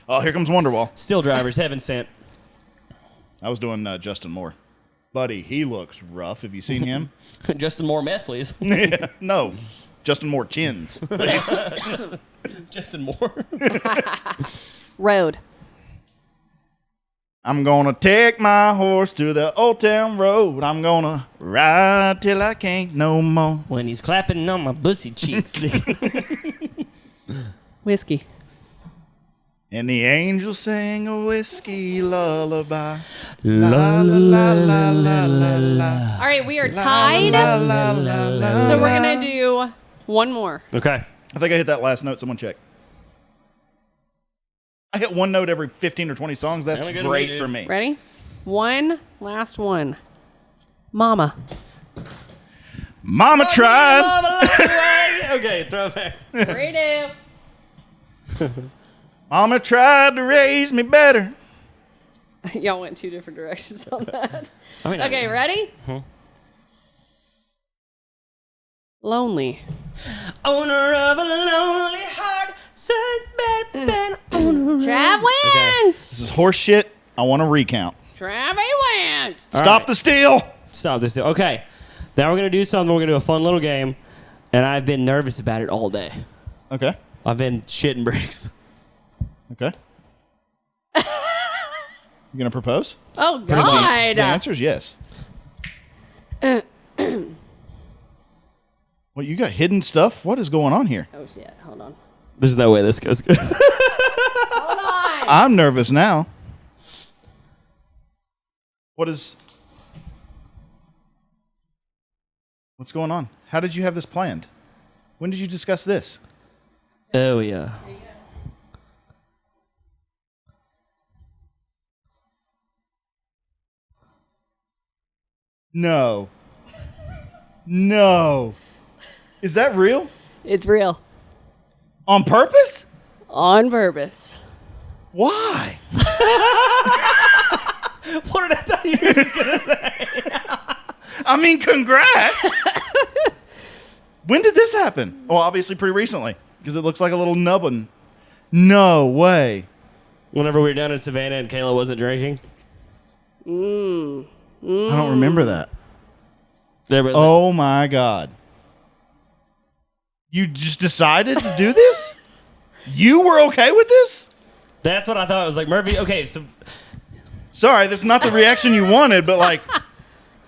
Oh, here comes Wonderwall. Still drivers. Heaven sent. I was doing Justin Moore. Buddy, he looks rough. Have you seen him? Justin Moore meth, please. No. Justin Moore chins. Justin Moore. Road. I'm gonna take my horse to the old town road. I'm gonna ride till I can't no more. When he's clapping on my bussy cheeks. Whiskey. And the angels sing a whiskey lullaby. La la la la la la la. All right, we are tied. La la la la. So we're going to do one more. Okay. I think I hit that last note. Someone check. I hit one note every 15 or 20 songs. That's Sounded good to great me, dude. for me. Ready? One last one. Mama. Mama tried. Okay, throw it back. Redo. Mama tried to raise me better. Y'all went 2 different directions on that. I mean, Okay, ready? Lonely. Owner of a lonely heart, such bad owner. Trav wins. This is horse shit. I want to recount. Trav wins. Stop right. the steal. Stop this. Okay. Now we're going to do something. We're going to do a fun little game. And I've been nervous about it all day. Okay. I've been shitting bricks. Okay. You gonna propose? Oh, The God. answer is yes. What, you got hidden stuff? What is going on here? Oh, shit. Hold on. There's no way this goes good. Hold on. I'm nervous now. What's going on? How did you have this planned? When did you discuss this? Oh, yeah. No. No. Is that real? It's real. On purpose? On purpose. Why? What did I thought you were just going to say? I mean, congrats. When did this happen? Well, obviously pretty recently, because it looks like a little nubbin. No way. Whenever we were down in Savannah and Kayla wasn't drinking. I don't remember that. There was Oh my God. You just decided to do this? You were okay with this? That's what I thought. It was like, Murphy, okay, so... Sorry, that's not the reaction you wanted, but like,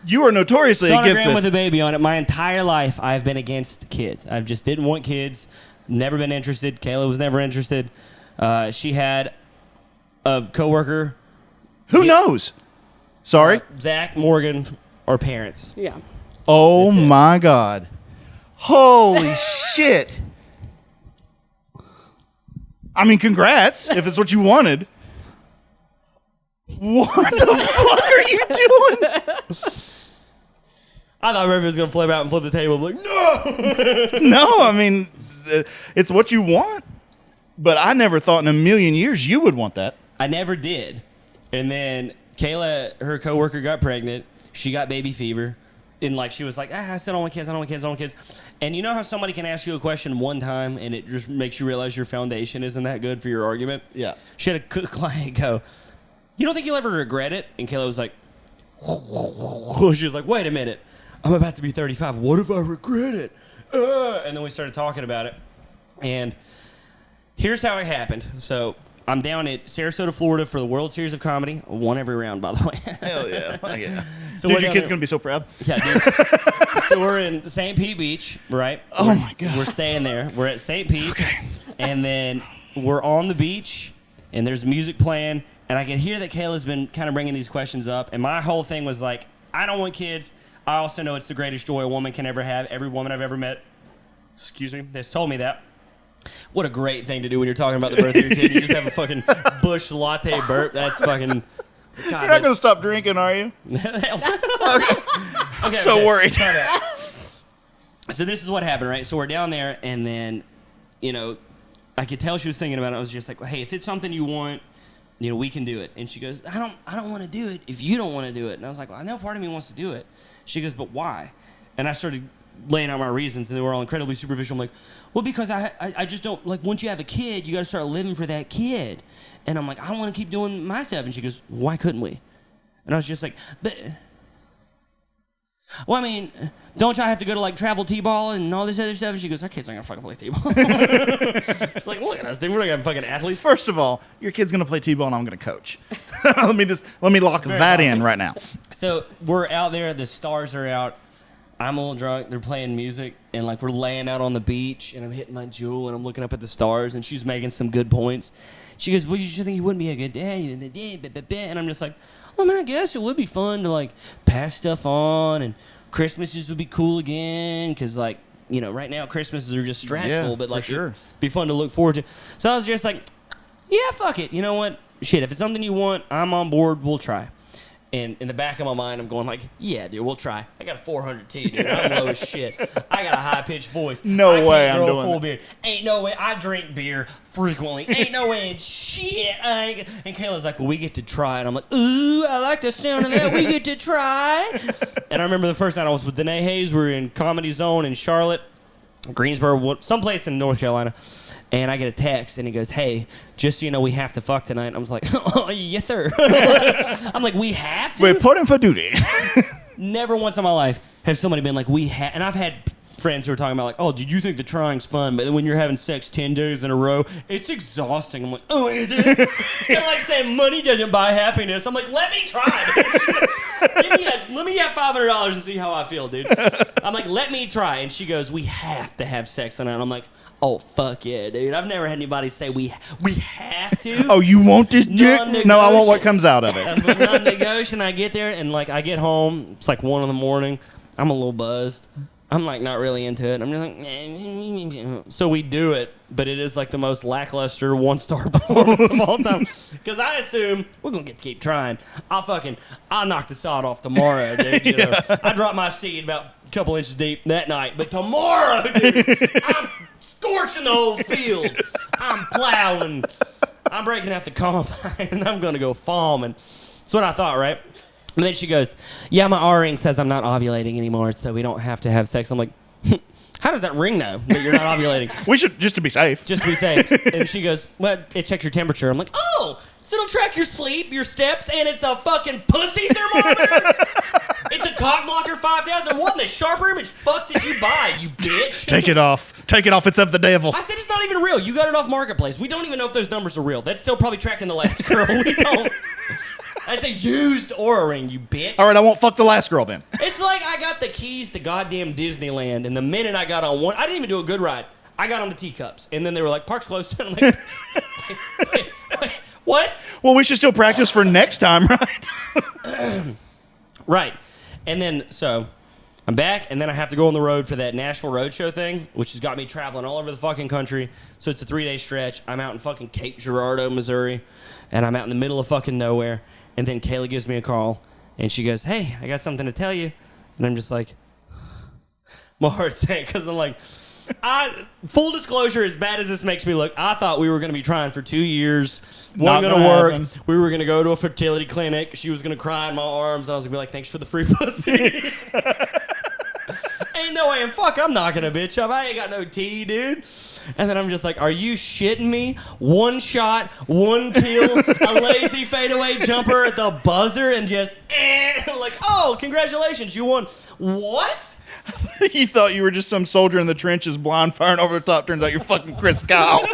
you are notoriously against Sonogram this. with a baby on it. My entire life, I've been against kids. I just didn't want kids. Never been interested. Kayla was never interested. She had a coworker. Who knows? Sorry? Zach, Morgan, or parents. Yeah. Oh my God. Holy shit. I mean, congrats, if it's what you wanted. What the fuck are you doing? I thought Murphy was going to flip out and flip the table. I'm like, no! No, I mean, it's what you want. But I never thought in a million years you would want that. I never did. And then Kayla, her coworker, got pregnant. She got baby fever. And like she was like, I said I don't want kids, I don't want kids, I don't want kids. And you know how somebody can ask you a question one time and it just makes you realize your foundation isn't that good for your argument? Yeah. She had a client go, you don't think you'll ever regret it? And Kayla was like, she was like, wait a minute. I'm about to be 35. What if I regret it? And then we started talking about it. And here's how it happened. So I'm down at Sarasota, Florida for the World Series of Comedy. I won every round, by the way. Hell yeah. Oh, yeah. So Dude, we're your down kid's there- going to be so proud. Yeah, dude. So we're in St. Pete Beach, right? Oh, my God. We're staying there. We're at St. Pete. Okay. And then we're on the beach, and there's music playing, and I can hear that Kayla's been kind of bringing these questions up, and my whole thing was like, I don't want kids. I also know it's the greatest joy a woman can ever have. Every woman I've ever met, has told me that. What a great thing to do when you're talking about the birth of your kid. You just have a fucking Bush latte burp. That's fucking... God, You're not going to stop drinking, are you? okay, So worried. So this is what happened, right? So we're down there, and then, you know, I could tell she was thinking about it. I was just like, hey, if it's something you want, you know, we can do it. And she goes, I don't want to do it if you don't want to do it. And I was like, well, I know part of me wants to do it. She goes, but why? And I started laying out my reasons, and they were all incredibly superficial. I'm like, well, because I just don't, like, once you have a kid, you got to start living for that kid. And I'm like, I want to keep doing my stuff. And she goes, why couldn't we? And I was just like, well, I mean, don't y'all have to go to, like, travel t-ball and all this other stuff? And she goes, our kids aren't going to fucking play t-ball. She's like, look at us, dude. We're not going to fucking athletes. First of all, your kid's going to play t-ball and I'm going to coach. let me lock that in right now. So we're out there. The stars are out. I'm a little drunk. They're playing music. And, like, we're laying out on the beach. And I'm hitting my jewel. And I'm looking up at the stars. And she's making some good points. She goes, well, you just think you wouldn't be a good dad? And I'm just like, well, I mean, I guess it would be fun to, like, pass stuff on. And Christmases would be cool again. Because, like, you know, right now Christmases are just stressful. Yeah, but, like, for sure. it'd be fun to look forward to. So I was just like, yeah, fuck it. You know what? Shit, if it's something you want, I'm on board. We'll try. And in the back of my mind, I'm going like, yeah, dude, we'll try. I got a 400 T, dude. I'm low as shit. I got a high-pitched voice. No I can't way I'm grow a doing full that. beard. Ain't no way. I drink beer frequently. Ain't no way in shit. And Kayla's like, well, we get to try. And I'm like, ooh, I like the sound of that. We get to try. And I remember the first night I was with Danae Hayes. We were in Comedy Zone in Charlotte, Greensboro, someplace in North Carolina. And I get a text, and he goes, hey, just so you know, we have to fuck tonight. And I was like, oh, yes, sir. I'm like, we have to? We're putting for duty. Never once in my life has somebody been like, we have. And I've had friends who are talking about, like, oh, did you think the trying's fun? But then when you're having sex 10 days in a row, it's exhausting. I'm like, oh, is it? Kind of like saying money doesn't buy happiness. I'm like, let me try, dude. Let me have $500 and see how I feel, dude. I'm like, let me try. And she goes, we have to have sex tonight. And I'm like, oh, fuck yeah, dude. I've never had anybody say we have to. Oh, you want this dick? No, I want what comes out of it. That's what non-negotiation. I get there, and, like, I get home. It's like 1 a.m. I'm a little buzzed. I'm, like, not really into it. I'm just like, so we do it, but it is, like, the most lackluster 1-star performance of all time. Because I assume we're going to get to keep trying. I'll knock the sod off tomorrow, dude. You know? I dropped my seed about a couple inches deep that night, but tomorrow, dude, I'm scorching the whole field. I'm plowing. I'm breaking out the combine, and I'm going to go farming. That's what I thought, right? And then she goes, yeah, my R-ring says I'm not ovulating anymore, so we don't have to have sex. I'm like, how does that ring know that you're not ovulating? We should, just to be safe. Just to be safe. And she goes, well, it checks your temperature. I'm like, oh, so it'll track your sleep, your steps, and it's a fucking pussy thermometer? It's a cock blocker 5000. What in the sharper image fuck did you buy, you bitch? Take it off. Take it off. It's of the devil. I said it's not even real. You got it off Marketplace. We don't even know if those numbers are real. That's still probably tracking the last girl. We don't. That's a used Oura ring, you bitch. All right, I won't fuck the last girl then. It's like I got the keys to goddamn Disneyland, and the minute I got on one, I didn't even do a good ride. I got on the teacups, and then they were like, park's closed. I'm like, wait, what? Well, we should still practice for next time, right? Right. And then, so, I'm back, and then I have to go on the road for that Nashville Roadshow thing, which has got me traveling all over the fucking country. So it's a 3-day stretch. I'm out in fucking Cape Girardeau, Missouri, and I'm out in the middle of fucking nowhere. And then Kayla gives me a call, and she goes, hey, I got something to tell you. And I'm just like, my heart's sank, because I'm like, full disclosure, as bad as this makes me look, I thought we were going to be trying for 2 years. Wasn't going to work. Happen. We were going to go to a fertility clinic. She was going to cry in my arms. I was going to be like, thanks for the free pussy. Ain't no way in fuck I'm not going to bitch up. I ain't got no tea, dude. And then I'm just like, are you shitting me? 1 shot, 1 kill, a lazy fadeaway jumper at the buzzer, and just, like, oh, congratulations, you won. What? You thought you were just some soldier in the trenches blind firing over the top. Turns out you're fucking Chris Kyle.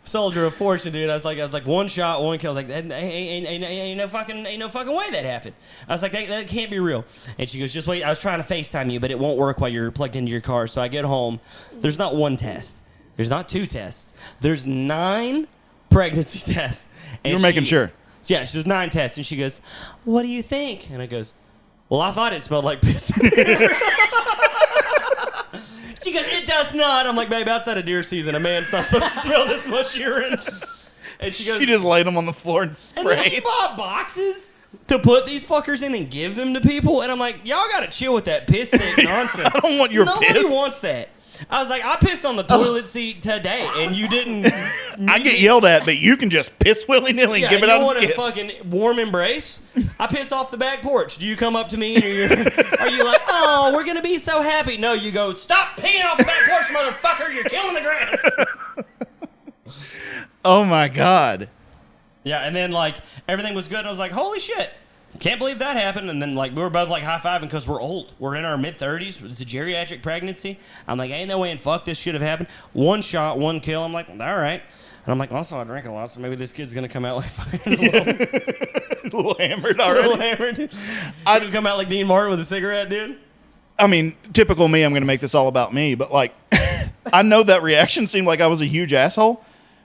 Soldier of fortune, dude. I was like 1 shot, 1 kill. I was like, ain't no fucking way that happened. I was like, that can't be real. And she goes, just wait. I was trying to FaceTime you, but it won't work while you're plugged into your car. So I get home. There's not 1 test. There's not 2 tests. There's 9 pregnancy tests. And You're making sure. Yeah, there's 9 tests, and she goes, what do you think? And I goes, well, I thought it smelled like piss. She goes, it does not. I'm like, babe, outside of deer season, a man's not supposed to smell this much urine. And she goes, she just laid them on the floor and sprayed. And then she bought boxes to put these fuckers in and give them to people. And I'm like, y'all got to chill with that piss stick nonsense. I don't want your Nobody piss. wants that. I was like, I pissed on the toilet seat today, and you didn't. I get yelled at, but you can just piss willy-nilly and give it out want as a gifts. fucking warm embrace? I piss off the back porch. Do you come up to me and are you like, oh, we're going to be so happy? No, you go, stop peeing off the back porch, motherfucker. You're killing the grass. Oh, my God. Yeah, and then, like, everything was good, and I was like, holy shit. Can't believe that happened. And then, like, we were both, like, high-fiving because we're old. We're in our mid-30s. It's a geriatric pregnancy. I'm like, ain't no way in fuck this should have happened. 1 shot, 1 kill. I'm like, all right. And I'm like, also, I drink a lot, so maybe this kid's going to come out like fucking a little hammered already. A little hammered. I could come out like Dean Martin with a cigarette, dude. I mean, typical me, I'm going to make this all about me. But, like, I know that reaction seemed like I was a huge asshole.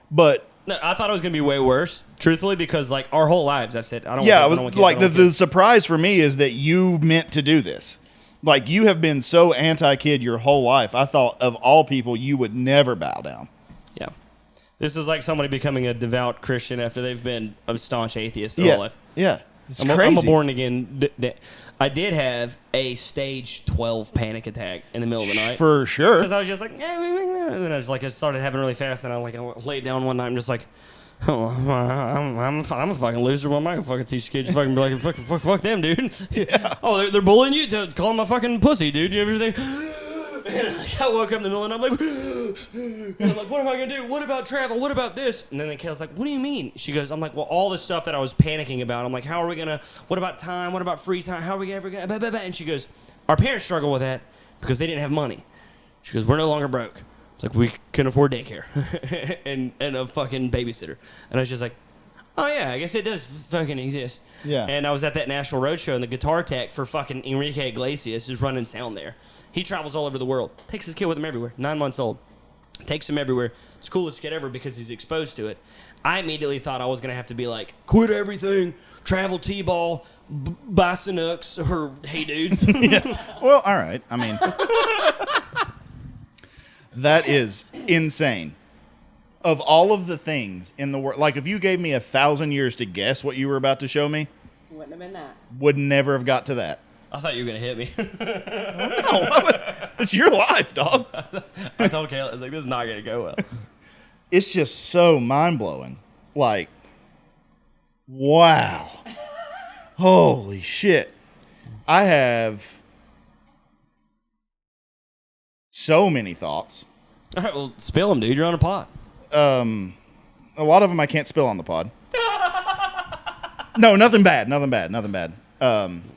But no, I thought it was going to be way worse, truthfully, because, like, our whole lives, I've said, I don't yeah, want kids, it was like the surprise for me is that you meant to do this. Like, you have been so anti-kid your whole life. I thought of all people, you would never bow down. Yeah. This is like somebody becoming a devout Christian after they've been a staunch atheist their whole life. Yeah. It's I'm crazy. a born again. I did have a stage 12 panic attack in the middle of the night. For sure. Because I was just like, and then I started happening really fast, and I laid down one night and just like, oh, I'm a fucking loser. What am I gonna fucking teach kids? You fucking be like, fuck them, dude. Yeah. Oh, they're bullying you to call them a fucking pussy, dude. You ever think? And I woke up in the middle of the night, and I'm like, what am I going to do? What about travel? What about this? And then Kayla's like, what do you mean? She goes, I'm like, well, all this stuff that I was panicking about. I'm like, how are we going to, what about time? What about free time? How are we ever going to, and she goes, our parents struggle with that because they didn't have money. She goes, we're no longer broke. It's like, we can afford daycare and a fucking babysitter. And I was just like, oh, yeah, I guess it does fucking exist. Yeah. And I was at that Nashville Roadshow, and the guitar tech for fucking Enrique Iglesias is running sound there. He travels all over the world. Takes his kid with him everywhere. 9 months old. Takes him everywhere. It's the coolest kid ever because he's exposed to it. I immediately thought I was going to have to be like, quit everything, travel T-ball, buy Sanooks, or hey dudes. Yeah. Well, all right. I mean, that is insane. Of all of the things in the world, like if you gave me 1,000 years to guess what you were about to show me, wouldn't have been that. Would never have got to that. I thought you were going to hit me. No, it's your life, dog. I told Kayla, I was like, this is not going to go well. It's just so mind-blowing. Like, wow. Holy shit. I have so many thoughts. All right, well, spill them, dude. You're on a pod. A lot of them I can't spill on the pod. No, nothing bad.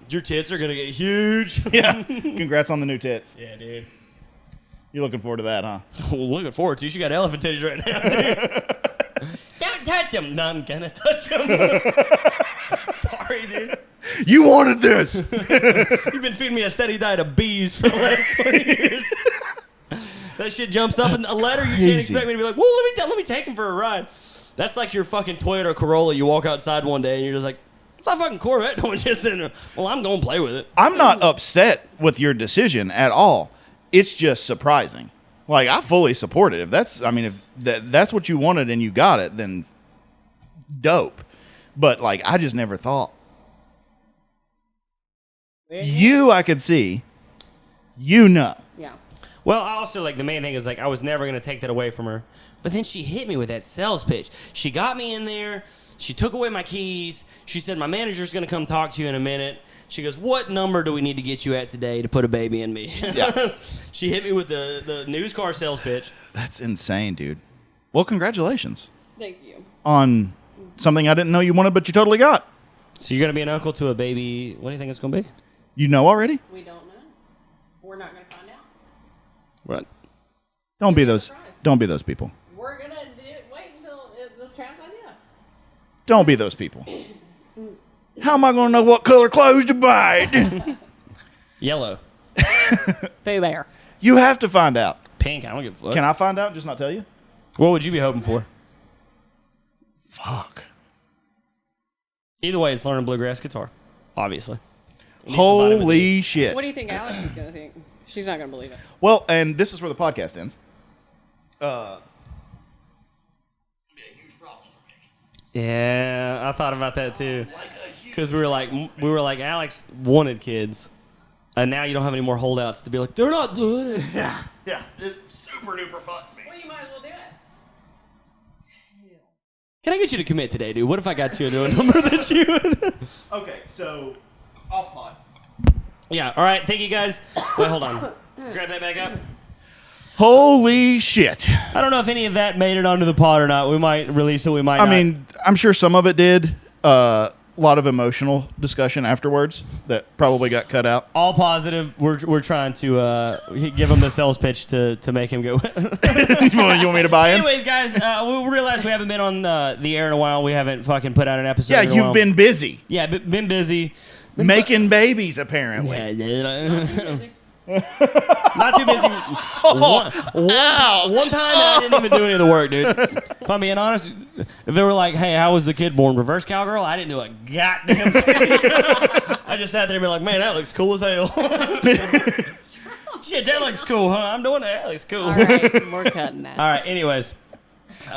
Your tits are gonna get huge. Yeah. Congrats on the new tits. Yeah, dude. You're looking forward to that, huh? Well, looking forward to. She got elephant titties right now, dude. Don't touch them. No, I'm gonna touch them. Sorry, dude. You wanted this. You've been feeding me a steady diet of bees for the last 20 years. That shit jumps up in a letter. You can't expect me to be like, well, let me take him for a ride. That's like your fucking Toyota Corolla. You walk outside one day and you're just like, it's not fucking Corvette. No one's just sitting there. Well, I'm going to play with it. I'm not upset with your decision at all. It's just surprising. Like, I fully support it. If that's what you wanted and you got it, then dope. But, like, I just never thought. You, I could see. You know. Yeah. Well, I also, like, the main thing is, like, I was never going to take that away from her. But then she hit me with that sales pitch. She got me in there. She took away my keys. She said, my manager's going to come talk to you in a minute. She goes, what number do we need to get you at today to put a baby in me? Yeah. She hit me with the news car sales pitch. That's insane, dude. Well, congratulations. Thank you. On something I didn't know you wanted, but you totally got. So you're going to be an uncle to a baby. What do you think it's going to be? You know already? We don't know. We're not going to find out. What? Don't be those people. We're going to wait until it was Chad's idea. Don't be those people. How am I going to know what color clothes to buy? Yellow. Pooh Bear. You have to find out. Pink. I don't give a fuck. Can I find out and just not tell you? What would you be hoping for? Fuck. Either way, it's learning bluegrass guitar. Obviously. Holy shit. What do you think Alex is going to think? She's not going to believe it. Well, and this is where the podcast ends. It's going to be a huge problem for me. Yeah, I thought about that too. Because we were like, Alex wanted kids, and now you don't have any more holdouts to be like, they're not doing it. Yeah, it super duper fucks me. Well, you might as well do it. Can I get you to commit today, dude? What if I got you into a number that you would? Okay, so off pod. Yeah. All right. Thank you guys. Wait, hold on. Grab that back up. Holy shit. I don't know if any of that made it onto the pod or not. We might release it. We might not. I mean, I'm sure some of it did. A lot of emotional discussion afterwards that probably got cut out. All positive. We're trying to give him the sales pitch to make him go. You want me to buy in? Anyways, guys, we realized we haven't been on the air in a while. We haven't fucking put out an episode. Yeah, in a you've while. been busy. Yeah, been busy. Making babies, apparently. Not too busy. One time I didn't even do any of the work, dude. If I'm being honest, if they were like, hey, how was the kid born? Reverse cowgirl? I didn't do a goddamn thing. I just sat there and be like, man, that looks cool as hell. Shit, that looks cool, huh? I'm doing that. That looks cool. All right, we're cutting that. All right, anyways.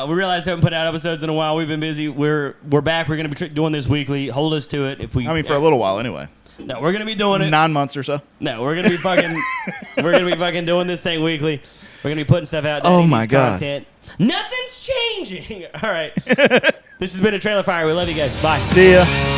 We realized we haven't put out episodes in a while. We've been busy. We're back. We're going to be doing this weekly. Hold us to it. For a little while anyway. No, we're going to be doing it. 9 months or so. No, we're gonna be fucking doing this thing weekly. We're gonna be putting stuff out. Oh my god! Content. Nothing's changing. All right. This has been a Trailer Fire. We love you guys. Bye. See ya.